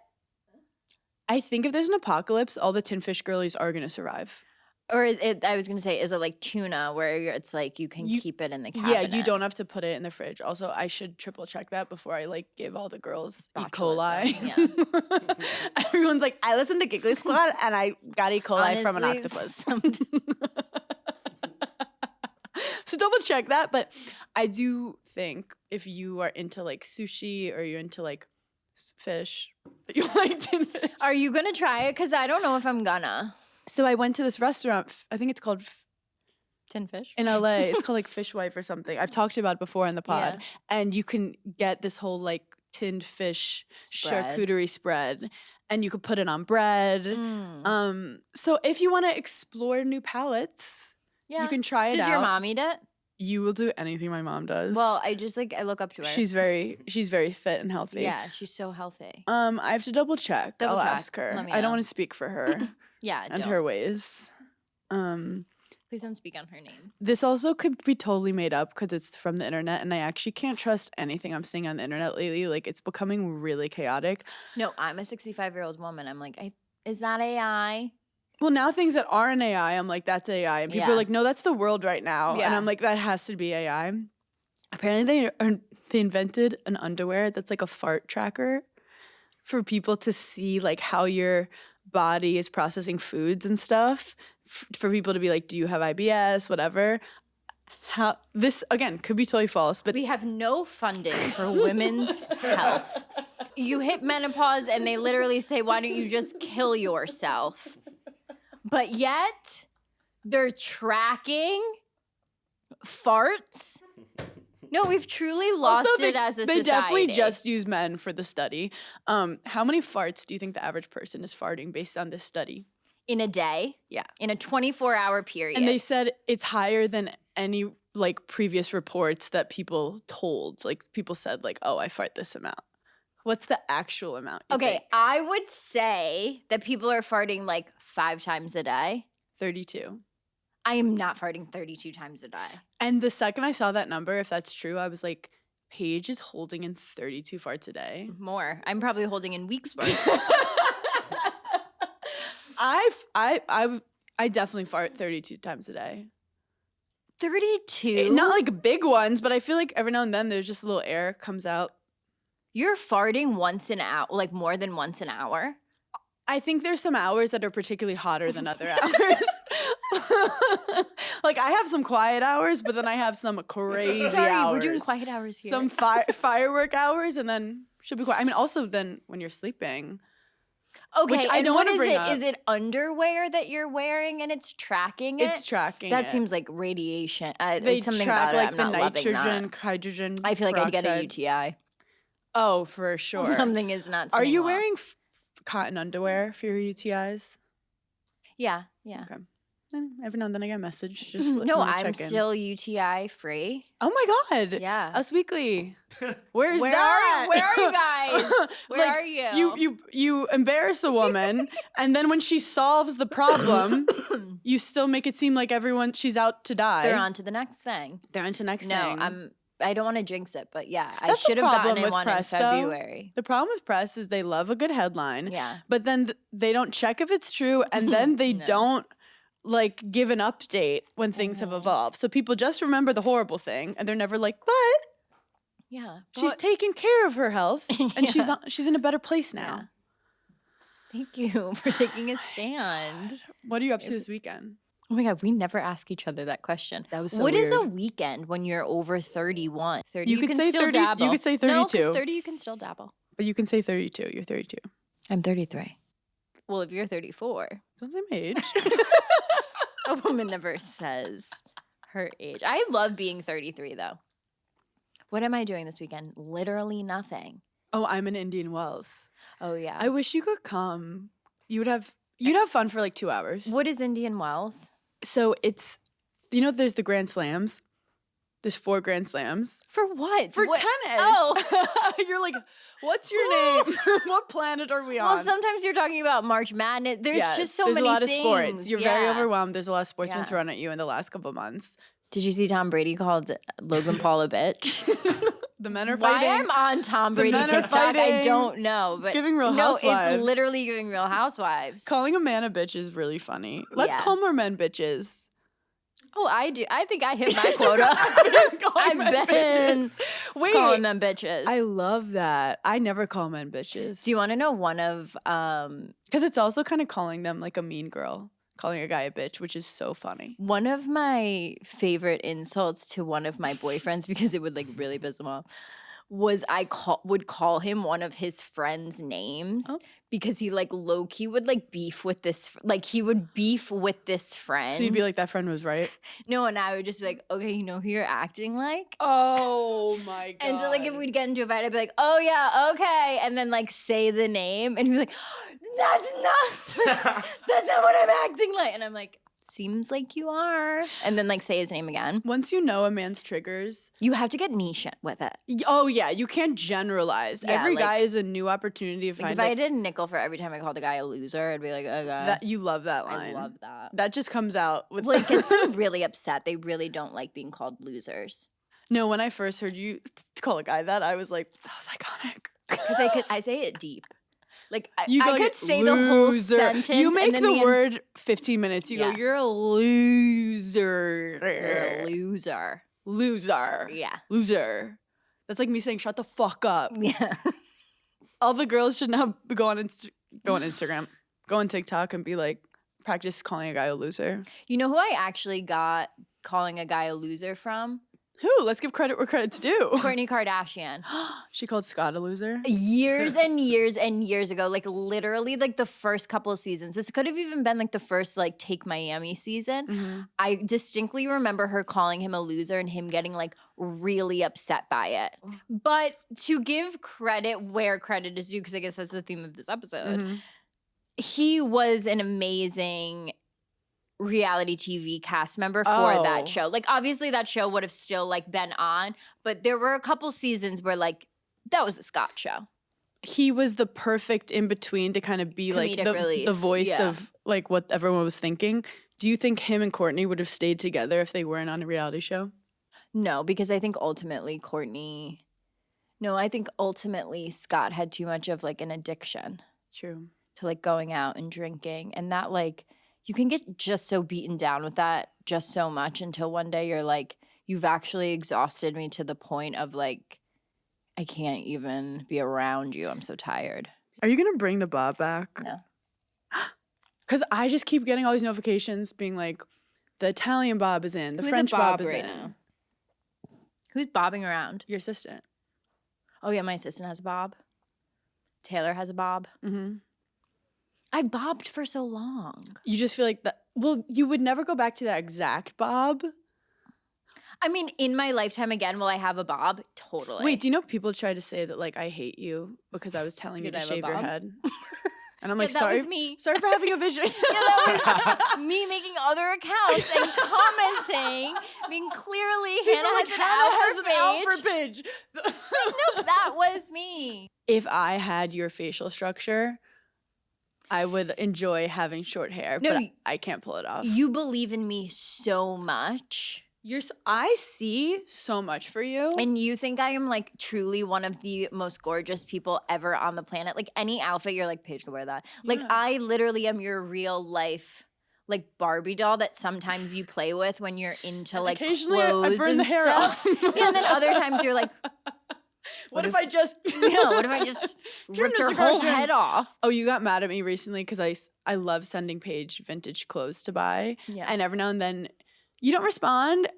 A: I think if there's an apocalypse, all the tin fish girlies are going to survive.
D: Or is it, I was going to say, is it like tuna where it's like you can keep it in the cabinet?
A: Yeah, you don't have to put it in the fridge. Also, I should triple check that before I like give all the girls E. coli.
D: Botulism, yeah.
A: Everyone's like, I listened to Giggling Squad and I got E. coli from an octopus. So double check that. But I do think if you are into like sushi or you're into like fish, that you like tin fish.
D: Are you going to try it? Because I don't know if I'm gonna.
A: So I went to this restaurant. I think it's called
D: Tin fish?
A: in LA. It's called like Fish Wife or something. I've talked about it before in the pod.
D: Yeah.
A: And you can get this whole like tinned fish
D: Spread.
A: charcuterie spread, and you could put it on bread. So if you want to explore new palates,
D: Yeah.
A: you can try it out.
D: Does your mom eat it?
A: You will do anything my mom does.
D: Well, I just like, I look up to her.
A: she's very fit and healthy.
D: Yeah, she's so healthy.
A: I have to double check.
D: Double
A: I'll
D: check.
A: ask her.
D: Let me
A: I don't
D: know.
A: want to speak for her
D: Yeah,
A: and
D: don't.
A: her ways.
D: Please don't speak on her name.
A: This also could be totally made up because it's from the internet, and I actually can't trust anything I'm seeing on the internet lately. Like, it's becoming really chaotic.
D: No, I'm a 65-year-old woman. I'm like, is that AI?
A: Well, now things that aren't AI, I'm like, that's AI. And people
D: Yeah.
A: are like, no, that's the world right now. And
D: Yeah.
A: I'm like, that has to be AI. Apparently, they invented an underwear that's like a fart tracker for people to see like how your body is processing foods and stuff. For people to be like, do you have IBS, whatever. How this again could be totally false, but
D: We have no funding for women's health. You hit menopause and they literally say, why don't you just kill yourself? But yet, they're tracking farts. No, we've truly lost
A: also,
D: it as a
A: they
D: society.
A: definitely just use men for the study. How many farts do you think the average person is farting based on this study?
D: In a day?
A: Yeah.
D: In a 24-hour period.
A: And they said it's higher than any like previous reports that people told. Like people said like, oh, I fart this amount. What's the actual amount? You
D: Okay,
A: think?
D: I would say that people are farting like 5 times a day.
A: 32.
D: I am not farting 32 times a day.
A: And the second I saw that number, if that's true, I was like, Paige is holding in 32 farts a day.
D: More. I'm probably holding in weeks worth.
A: I definitely fart 32 times a day.
D: 32?
A: Not like big ones, but I feel like every now and then there's just a little air comes out.
D: You're farting once an hour, like more than once an hour?
A: I think there's some hours that are particularly hotter than other hours. Like I have some quiet hours, but then I have some crazy
D: Sorry,
A: hours.
D: we're doing quiet hours here.
A: Some firework hours, and then should be quiet. I mean, also then when you're sleeping.
D: Okay,
A: which I
D: and
A: don't
D: what
A: wanna
D: is
A: bring
D: it?
A: up.
D: Is it underwear that you're wearing and it's tracking it?
A: It's tracking
D: That
A: it.
D: seems like radiation.
A: They
D: something
A: track
D: about
A: like
D: it.
A: the
D: I'm not loving
A: nitrogen,
D: that.
A: hydrogen.
D: I feel like I'd get a
A: peroxide.
D: UTI.
A: Oh, for sure.
D: Something is not
A: Are
D: sitting
A: you
D: well.
A: wearing cotton underwear for your UTIs?
D: Yeah, yeah.
A: Okay. Every now and then I get a message. Just
D: No,
A: wanna
D: I'm
A: check in.
D: still UTI free.
A: Oh my god!
D: Yeah.
A: Us Weekly. Where's
D: Where
A: that?
D: are you guys? Where
A: Like,
D: are you?
A: You embarrass a woman, and then when she solves the problem, you still make it seem like she's out to die.
D: They're on to the next thing.
A: They're on to next
D: No,
A: thing.
D: I don't want to jinx it, but yeah, I
A: That's the
D: should have
A: problem
D: gotten
A: with
D: one
A: press,
D: in
A: though.
D: February.
A: The problem with press is they love a good headline.
D: Yeah.
A: But then they don't check if it's true, and then they
D: No.
A: don't like give an update when things have evolved. So people just remember the horrible thing, and they're never like, but
D: Yeah.
A: she's taking care of her health, and
D: Yeah.
A: she's in a better place now.
D: Yeah. Thank you for taking a stand.
A: What are you up to this weekend?
D: Oh my God, we never ask each other that question.
A: That was so
D: What is a
A: weird.
D: weekend when you're over 31? 30,
A: You could
D: can
A: say
D: still
A: 30
D: dabble.
A: you could say
D: No,
A: 32.
D: 'cause 30 you can still dabble.
A: But you can say 32. You're 32.
D: I'm 33. Well, if you're 34,
A: Don't say my age.
D: a woman never says her age. I love being 33 though. What am I doing this weekend? Literally nothing.
A: Oh, I'm in Indian Wells.
D: Oh yeah.
A: I wish you could come. You'd have fun for like 2 hours.
D: What is Indian Wells?
A: So it's, there's the Grand Slams. There's 4 Grand Slams.
D: For what?
A: For
D: What-
A: tennis.
D: Oh.
A: You're like, what's your name? What planet are we on?
D: Well, sometimes you're talking about March Madness. There's
A: Yeah,
D: just so
A: there's
D: many
A: a lot of
D: things.
A: sports. You're very
D: Yeah.
A: overwhelmed. There's a lot of sports been
D: Yeah.
A: thrown at you in the last couple of months.
D: Did you see Tom Brady called Logan Paul a bitch?
A: The men are
D: Why
A: fighting.
D: I'm on Tom Brady
A: men are
D: TikTok, I
A: fighting.
D: don't know. But
A: It's giving Real
D: no,
A: Housewives.
D: it's literally giving Real Housewives.
A: Calling a man a bitch is really funny. Let's
D: Yeah.
A: call more men bitches.
D: Oh, I do. I think I hit my quota.
A: Calling men
D: I've been
A: bitches. Wait,
D: calling them bitches.
A: I love that. I never call men bitches.
D: Do you want to know one of
A: Because it's also kind of calling them like a mean girl, calling a guy a bitch, which is so funny.
D: one of my favorite insults to one of my boyfriends, because it would like really piss him off, was would call him one of his friends' names because he like low key would like beef with this, like he would beef with this friend.
A: So you'd be like, that friend was right.
D: no, and I would just be like, okay, you know who you're acting like?
A: Oh my god.
D: And so like if we'd get into a fight, I'd be like, oh yeah, okay, and then like say the name, and he'd be like, that's not what I'm acting like, and I'm like, seems like you are, and then like say his name again.
A: Once you know a man's triggers,
D: You have to get niche with it.
A: oh yeah, you can't generalize.
D: Yeah,
A: Every
D: like-
A: guy is a new opportunity to
D: Like
A: find
D: if I did a nickel for every time I called a guy a loser, I'd be like, okay,
A: that you love that line.
D: I love that.
A: That just comes out with
D: Well, it gets them really upset. They really don't like being called losers.
A: No, when I first heard you call a guy that, I was like, that was iconic.
D: Because I say it deep. Like I
A: go,
D: could say the whole
A: loser.
D: sentence.
A: You make
D: and then
A: the
D: end-
A: word 15 minutes. You
D: Yeah.
A: go, you're a loser.
D: You're a loser.
A: Loser.
D: Yeah.
A: Loser. That's like me saying, shut the fuck up.
D: Yeah.
A: All the girls should now go on Instagram, go on TikTok and be like, practice calling a guy a loser.
D: You know who I actually got calling a guy a loser from?
A: Who? Let's give credit where credit's due.
D: Kourtney Kardashian.
A: She called Scott a loser.
D: Years and years and years ago, like literally like the first couple of seasons. This could have even been like the first like Take Miami season.
A: Mm-hmm.
D: I distinctly remember her calling him a loser and him getting like really upset by it. But to give credit where credit is due, because I guess that's the theme of this episode,
A: Mm-hmm.
D: he was an amazing reality TV cast member for
A: Oh.
D: that show. Like obviously that show would have still like been on, but there were a couple seasons where like that was the Scott show.
A: He was the perfect in between to kind of be like
D: Comedic relief.
A: the voice
D: Yeah.
A: of like what everyone was thinking. Do you think him and Kourtney would have stayed together if they weren't on a reality show?
D: No, because I think ultimately Scott had too much of like an addiction
A: True.
D: to like going out and drinking, and that like you can get just so beaten down with that just so much until one day you're like, you've actually exhausted me to the point of like I can't even be around you. I'm so tired.
A: Are you gonna bring the Bob back?
D: No.
A: Because I just keep getting all these notifications being like, the Italian Bob is in, the
D: Who's a
A: French Bob is
D: right
A: in.
D: now? Who's bobbing around?
A: Your assistant.
D: Oh yeah, my assistant has a bob. Taylor has a bob.
A: Mm-hmm.
D: I bobbed for so long.
A: You just feel like that. Well, you would never go back to that exact Bob.
D: I mean, in my lifetime again, will I have a bob? Totally.
A: Wait, do you know people try to say that like I hate you because I was telling you to
D: Because I have a
A: shave your
D: bob?
A: head? And I'm
D: Yeah,
A: like,
D: that
A: sorry,
D: was me.
A: sorry for having a vision.
D: Yeah, that was me making other accounts and commenting, being clearly Hannah has an Alfred page. No, that was me.
A: If I had your facial structure, I would enjoy having short hair,
D: No,
A: but I can't pull it off.
D: You believe in me so much.
A: I see so much for you.
D: And you think I am like truly one of the most gorgeous people ever on the planet. Like any outfit, you're like, Paige could wear that. Like
A: Yeah.
D: I literally am your real life like Barbie doll that sometimes you play with when you're into like
A: Occasionally,
D: clothes
A: I burn
D: and
A: the hair
D: stuff.
A: off.
D: Yeah, and then other times you're like,
A: what if I just
D: what if I just ripped
A: this
D: her whole
A: across your-
D: head off?
A: Oh, you got mad at me recently because I love sending Paige vintage clothes to buy.
D: Yeah.
A: And every now and then you don't respond,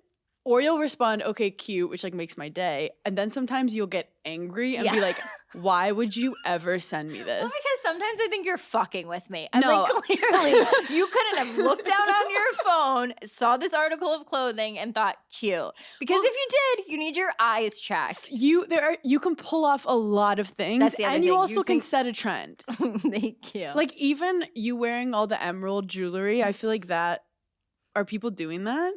A: or you'll respond, okay, cute, which like makes my day. And then sometimes you'll get angry and be
D: Yeah.
A: like, why would you ever send me this?
D: Well, because sometimes I think you're fucking with me. I'm
A: No.
D: like, clearly, you couldn't have looked down on your phone, saw this article of clothing, and thought cute. Because if you did, you need your eyes checked.
A: You can pull off a lot of things,
D: That's the other
A: and you
D: thing.
A: also
D: You
A: can
D: think-
A: set a trend.
D: Thank you.
A: Like even you wearing all the emerald jewelry, I feel like that. Are people doing that?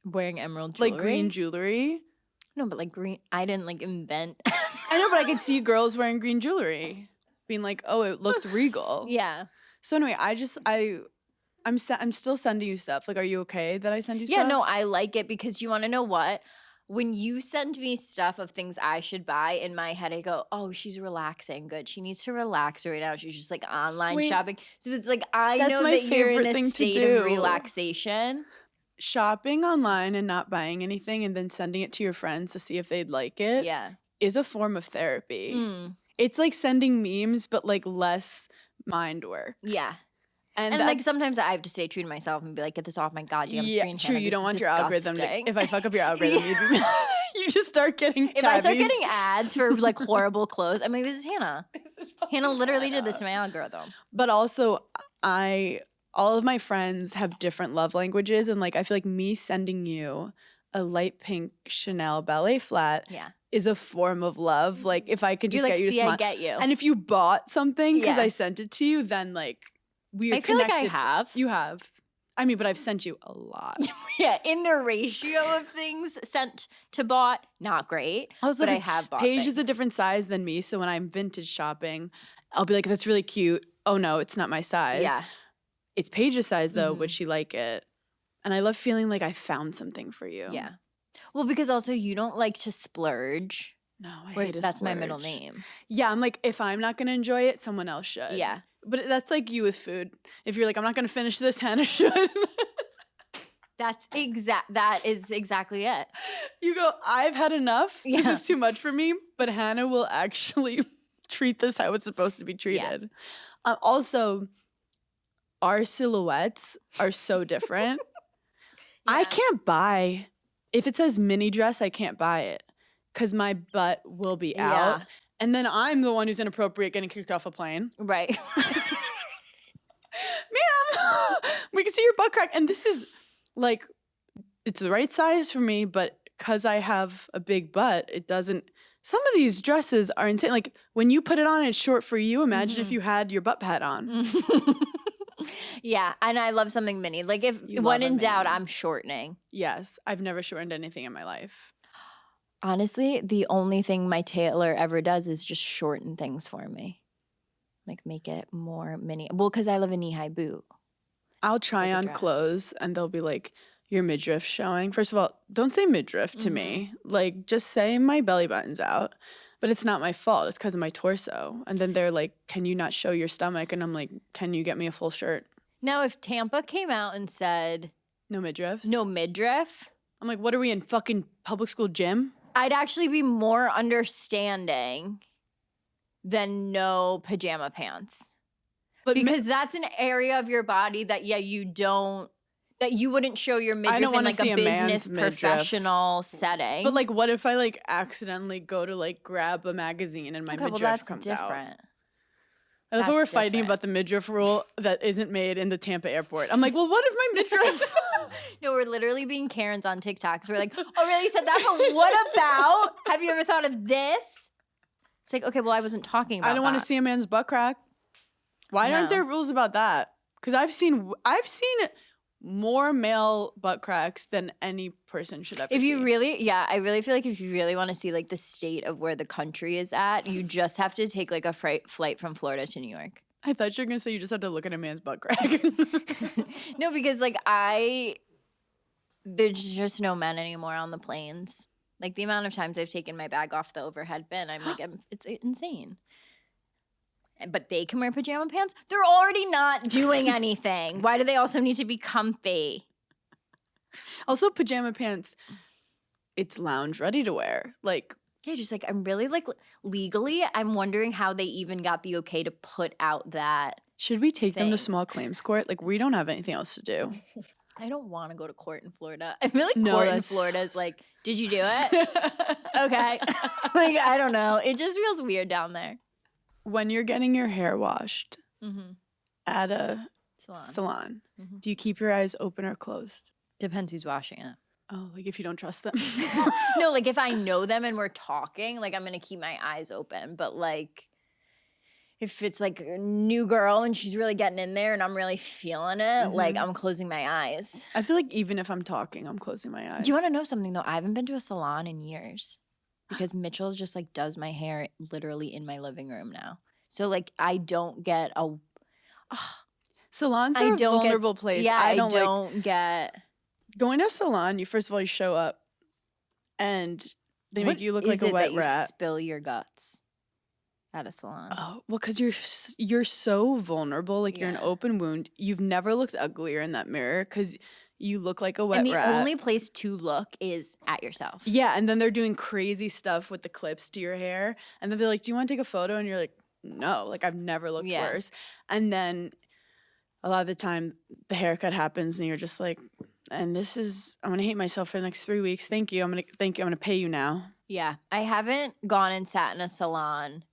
D: wearing emerald jewelry.
A: Like green jewelry?
D: No, but like green. I didn't like invent.
A: I know, but I could see girls wearing green jewelry, being like, "Oh, it looked regal."
D: Yeah.
A: So anyway, I'm still sending you stuff. Like, are you okay that I send you
D: Yeah,
A: stuff?
D: no, I like it because you want to know what? when you send me stuff of things I should buy, in my head I go, oh, she's relaxing. Good. She needs to relax right now. She's just like online shopping. So it's like I
A: That's
D: know
A: my
D: that you're in
A: favorite
D: a
A: thing to
D: state
A: do.
D: of relaxation.
A: Shopping online and not buying anything and then sending it to your friends to see if they'd like it
D: Yeah.
A: is a form of therapy.
D: Mm.
A: It's like sending memes, but like less mind work.
D: Yeah.
A: And
D: like sometimes I have to stay true to myself and be like, get this off my goddamn screen.
A: True.
D: Hannah.
A: You
D: This
A: don't
D: is
A: want your algorithm to,
D: disgusting.
A: if I fuck up your algorithm, you just start getting
D: If I start
A: tabbies.
D: getting ads for like horrible clothes, I'm like, this is Hannah. Hannah literally did this to my algorithm.
A: But also, all of my friends have different love languages, and like I feel like me sending you a light pink Chanel ballet flat
D: Yeah.
A: is a form of love. Like if I could just
D: You're
A: get
D: like,
A: you to
D: see,
A: smile,
D: I get you.
A: and if you bought something because
D: Yeah.
A: I sent it to you, then like we're
D: I feel
A: connected.
D: like I have.
A: You have. I mean, but I've sent you a lot.
D: Yeah, in the ratio of things sent to bought, not great.
A: Also,
D: but I
A: 'cause
D: have bought
A: Paige is a
D: things.
A: different size than me, so when I'm vintage shopping, I'll be like, "That's really cute." Oh no, it's not my size.
D: Yeah.
A: It's Paige's size though.
D: Mhm.
A: Would she like it? And I love feeling like I found something for you.
D: Yeah. Well, because also you don't like to splurge.
A: No, I
D: Where
A: hate a
D: that's my middle
A: splurge.
D: name.
A: Yeah, I'm like, if I'm not gonna enjoy it, someone else should.
D: Yeah.
A: But that's like you with food. If you're like, I'm not gonna finish this, Hannah should.
D: That is exactly it.
A: You go, I've had enough. This
D: Yeah.
A: is too much for me. But Hannah will actually treat this how it's supposed to be treated. Also, our silhouettes are so different. I
D: Yeah.
A: can't buy, if it says mini dress, I can't buy it because my butt will be out.
D: Yeah.
A: And then I'm the one who's inappropriate getting kicked off a plane.
D: Right.
A: Ma'am, we can see your butt crack. And this is like, it's the right size for me, but because I have a big butt, it doesn't. Some of these dresses are insane. Like when you put it on, it's short for you. Imagine if you had your butt pad on.
D: Yeah, and I love something mini. Like if
A: You
D: when
A: love a
D: in doubt,
A: mini.
D: I'm shortening.
A: Yes, I've never shortened anything in my life.
D: Honestly, the only thing my tailor ever does is just shorten things for me. Like make it more mini. Well, because I live in knee-high boot.
A: I'll try
D: Like a
A: on
D: dress.
A: clothes and they'll be like, your midriff showing. First of all, don't say midriff to me. Like, just say my belly button's out. But it's not my fault. It's because of my torso. And then they're like, can you not show your stomach? And I'm like, can you get me a full shirt?
D: Now, if Tampa came out and said
A: No midriffs?
D: no midriff,
A: I'm like, what are we in fucking public school gym?
D: I'd actually be more understanding than no pajama pants.
A: But
D: Because that's an area of your body that, that you wouldn't show your midriff in
A: wanna
D: like
A: see
D: a
A: a man's
D: business
A: midriff.
D: professional setting.
A: But like, what if I like accidentally go to like grab a magazine and my
D: okay, well,
A: midriff
D: that's
A: comes out?
D: different.
A: I love how we're
D: That's
A: fighting
D: different.
A: about the midriff rule that isn't made in the Tampa airport. I'm like, well, what if my midriff?
D: No, we're literally being Karens on TikTok. So we're like, oh, really? You said that? But what about, have you ever thought of this? It's like, okay, well, I wasn't talking about
A: I don't want to
D: that.
A: see a man's butt crack. Why aren't
D: No.
A: there rules about that? Because I've seen more male butt cracks than any person should ever
D: If
A: see.
D: you really, I really feel like if you really want to see like the state of where the country is at, you just have to take like a flight from Florida to New York.
A: I thought you were gonna say you just had to look at a man's butt crack.
D: No, because like there's just no men anymore on the planes. Like the amount of times I've taken my bag off the overhead bin, I'm like, it's insane. But they can wear pajama pants? They're already not doing anything. Why do they also need to be comfy?
A: Also, pajama pants, it's lounge ready to wear. Like,
D: Yeah, just like I'm really like legally, I'm wondering how they even got the okay to put out that.
A: should we take them to
D: Thing.
A: small claims court? Like, we don't have anything else to do.
D: I don't want to go to court in Florida. I feel like
A: No,
D: court in
A: that's-
D: Florida is like, did you do it? Okay. Like, I don't know. It just feels weird down there.
A: When you're getting your hair washed
D: Mm-hmm.
A: at a
D: Salon.
A: salon,
D: Mhm.
A: do you keep your eyes open or closed?
D: Depends who's washing it.
A: Oh, like if you don't trust them.
D: No, like if I know them and we're talking, like I'm gonna keep my eyes open. But like if it's like a new girl and she's really getting in there and I'm really feeling it, like I'm closing my eyes.
A: I feel like even if I'm talking, I'm closing my eyes.
D: Do you want to know something though? I haven't been to a salon in years because Mitchell just like does my hair literally in my living room now. So like I don't get a
A: Salons
D: I
A: are a
D: don't get-
A: vulnerable place.
D: Yeah,
A: I don't like
D: get
A: going to a salon. You first of all, you show up and they
D: What
A: make you look
D: is
A: like a
D: it
A: wet
D: that you
A: rat.
D: spill your guts at a salon?
A: Oh, well, because you're so vulnerable. Like you're an
D: Yeah.
A: open wound. You've never looked uglier in that mirror because you look like a wet
D: And the
A: rat.
D: only place to look is at yourself.
A: Yeah, and then they're doing crazy stuff with the clips to your hair. And then they're like, do you want to take a photo? And you're like, no, like I've never looked
D: Yeah.
A: worse. And then a lot of the time the haircut happens and you're just like, and this is, I'm going to hate myself for the next 3 weeks. Thank you. I'm going to pay you now.
D: Yeah. I haven't gone and sat in a salon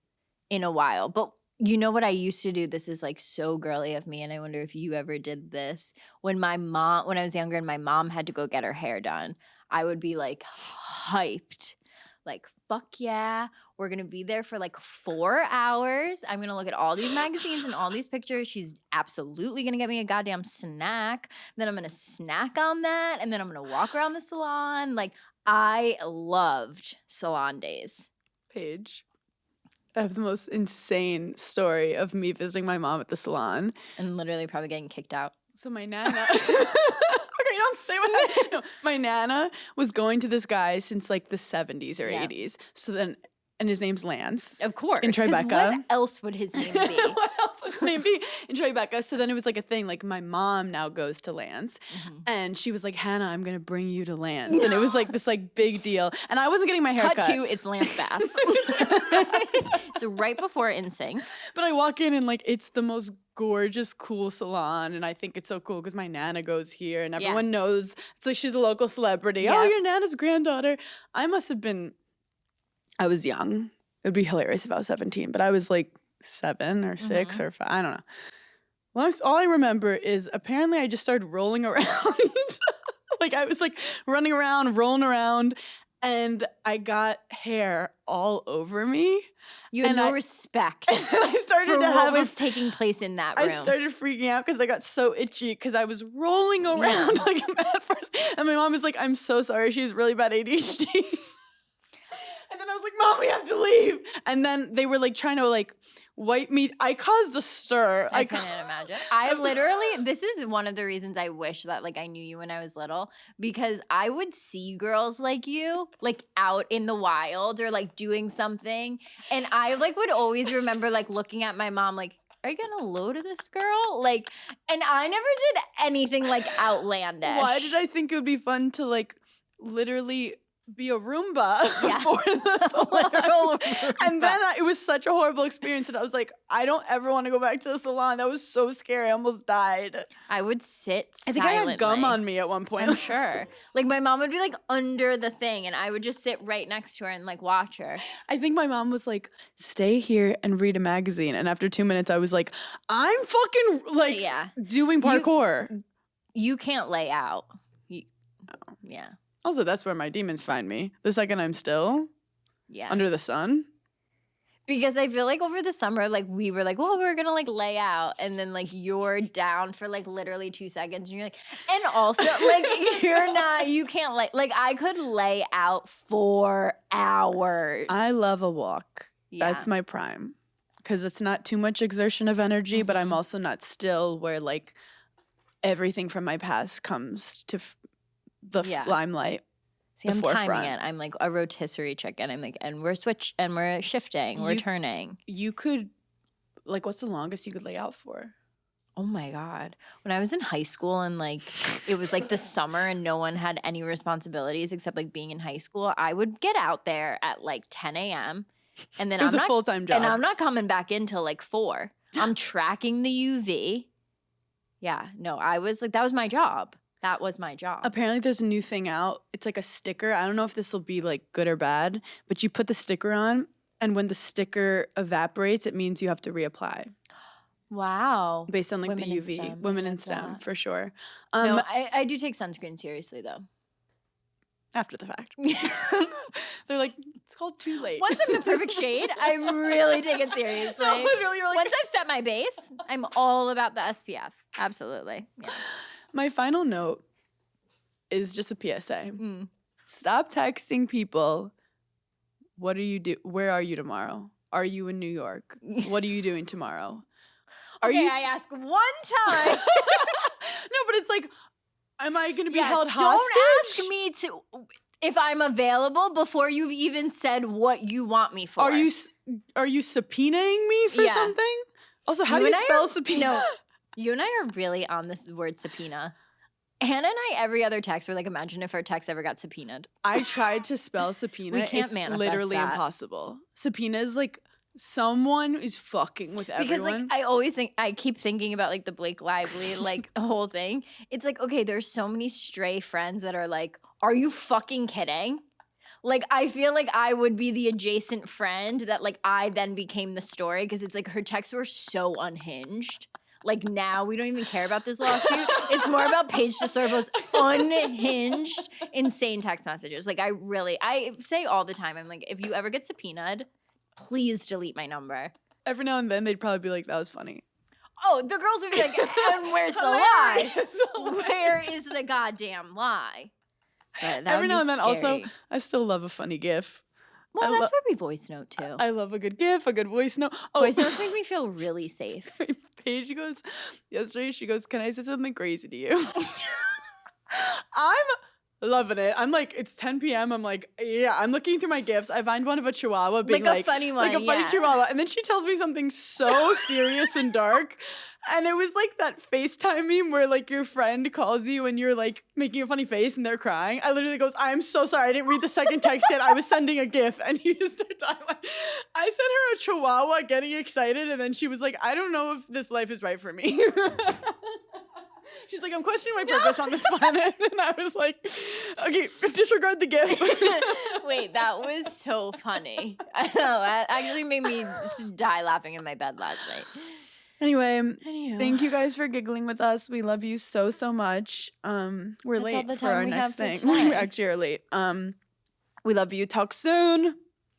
D: in a while, but you know what I used to do? This is like so girly of me, and I wonder if you ever did this. When I was younger and my mom had to go get her hair done, I would be like hyped. Like, fuck yeah, we're gonna be there for like 4 hours. I'm gonna look at all these magazines and all these pictures. She's absolutely gonna get me a goddamn snack. Then I'm gonna snack on that, and then I'm gonna walk around the salon. Like, I loved salon days.
A: Paige, I have the most insane story of me visiting my mom at the salon.
D: And literally probably getting kicked out.
A: So my nana, okay, don't say what I, no, my nana was going to this guy since like the 70s or
D: Yeah.
A: 80s. So then, and his name's Lance.
D: Of course.
A: In
D: 'cause
A: Tribeca.
D: What else would his name be?
A: What else would his name be? In Tribeca. So then it was like a thing. Like my mom now goes to Lance, and she was like, "Hannah, I'm gonna bring you to Lance," and it was like this like big deal. And I wasn't getting my hair
D: Cut to, it's Lance Bass. It's right before NSYNC.
A: But I walk in and like it's the most gorgeous, cool salon, and I think it's so cool because my nana goes here, and everyone knows it's like she's a local celebrity. Oh,
D: Yep.
A: your nana's granddaughter. I was young. It would be hilarious if I was 17, but I was like 7 or 6 or 5. I don't know. Well, all I remember is apparently I just started rolling around. Like I was like running around, rolling around, and I got hair all over me.
D: You had
A: And
D: no
A: I-
D: respect
A: And I started
D: for
A: to
D: what
A: have
D: was taking place in that room.
A: I started freaking out because I got so itchy because I was rolling around like a mad person. And my mom was like, I'm so sorry. She has really bad ADHD. And then I was like, Mom, we have to leave. And then they were like trying to like wipe me. I caused a stir.
D: I couldn't imagine. This is one of the reasons I wish that like I knew you when I was little, because I would see girls like you like out in the wild or like doing something, and I like would always remember like looking at my mom like, are you gonna load this girl? Like, and I never did anything like outlandish.
A: Why did I think it would be fun to like literally be a Roomba
D: Yeah.
A: for the salon?
D: Literal
A: And then it was such a horrible experience, and I was like, I don't ever want to go back to the salon. That was so scary. I almost died.
D: I would sit
A: I think
D: silently.
A: I had gum on me at one point.
D: I'm sure. Like my mom would be like under the thing, and I would just sit right next to her and like watch her.
A: I think my mom was like, stay here and read a magazine. And after 2 minutes, I was like, I'm fucking like
D: Yeah.
A: doing parkour.
D: You can't lay out. Yeah.
A: Also, that's where my demons find me. The second I'm still
D: Yeah.
A: under the sun.
D: Because I feel like over the summer, like we were like, well, we're gonna like lay out, and then like you're down for like literally 2 seconds, and you're like, and also like you can't like I could lay out for hours.
A: I love a walk.
D: Yeah.
A: That's my prime. Because it's not too much exertion of energy, but I'm also not still where like everything from my past comes to the
D: Yeah.
A: limelight.
D: See,
A: the
D: I'm
A: forefront.
D: timing it. I'm like a rotisserie chicken. I'm like, and we're shifting, we're
A: You-
D: turning.
A: You could, like, what's the longest you could lay out for?
D: Oh my God. When I was in high school and like it was like the summer and no one had any responsibilities except like being in high school, I would get out there at like 10 a.m. and then
A: It was
D: I'm
A: a
D: not
A: full-time job.
D: and I'm not coming back in till like 4. I'm tracking the UV. Yeah, no, I was like, that was my job. That was my job.
A: Apparently, there's a new thing out. It's like a sticker. I don't know if this will be like good or bad, but you put the sticker on, and when the sticker evaporates, it means you have to reapply
D: Wow.
A: based on like
D: Women
A: the
D: in
A: UV.
D: STEM,
A: Women in
D: that's
A: STEM
D: that.
A: for sure.
D: No, I do take sunscreen seriously though.
A: After the fact, they're like, it's called too late.
D: Once I'm the perfect shade, I really take it seriously.
A: No, literally, you're like,
D: Once I've set my base, I'm all about the SPF. Absolutely. Yeah.
A: my final note is just a PSA.
D: Mm.
A: Stop texting people. What are you do? Where are you tomorrow? Are you in New York? What are you doing tomorrow? Are
D: Okay,
A: you?
D: I ask one time.
A: No, but it's like, Am I going to be
D: Yeah,
A: held hostage?
D: don't ask me to if I'm available before you've even said what you want me for.
A: Are you subpoenaing me for
D: Yeah.
A: something? Also, how
D: You
A: do you
D: and I
A: spell
D: are-
A: subpoena?
D: No, you and I are really on this word subpoena. Hannah and I, every other text, we're like, imagine if our text ever got subpoenaed.
A: I tried to spell subpoena.
D: We can't
A: it's
D: manifest
A: literally
D: that.
A: impossible. Subpoena is like someone is fucking with
D: Because
A: everyone.
D: like I keep thinking about like the Blake Lively like whole thing. It's like, okay, there's so many stray friends that are like, are you fucking kidding? Like I feel like I would be the adjacent friend that like I then became the story because it's like her texts were so unhinged. Like now we don't even care about this lawsuit. It's more about Paige DeSorbo's unhinged, insane text messages. Like I say all the time, I'm like, if you ever get subpoenaed, please delete my number.
A: Every now and then they'd probably be like, that was funny.
D: Oh, the girls would be like, and where's the lie?
A: Hilarious.
D: Where is the goddamn lie? But that
A: Every
D: would
A: now
D: be
A: and then also,
D: scary.
A: I still love a funny GIF.
D: Well,
A: I
D: that's where we voice note too.
A: I love a good GIF, a good voice note. Oh,
D: Voice notes make me feel really safe.
A: Paige goes, yesterday she goes, can I say something crazy to you? I'm loving it. I'm like, it's 10 p.m. I'm like, yeah, I'm looking through my GIFs. I find one of a chihuahua being
D: Like a
A: like
D: funny one,
A: Like a funny
D: yeah.
A: chihuahua. And then she tells me something so serious and dark. And it was like that FaceTime meme where like your friend calls you and you're like making a funny face and they're crying. I literally goes, I'm so sorry. I didn't read the second text yet. I was sending a GIF. And you just start talking. I sent her a chihuahua getting excited. And then she was like, I don't know if this life is right for me. She's like, I'm questioning my purpose on this planet. And I was like, okay, disregard the GIF.
D: Wait, that was so funny. I know, that actually made me die laughing in my bed last night.
A: Anyway,
D: Anywho.
A: thank you guys for giggling with us. We love you so, so much. We're
D: That's all
A: late
D: the
A: for our
D: time we
A: next
D: have
A: thing.
D: for today.
A: We actually are late. We love you. Talk soon.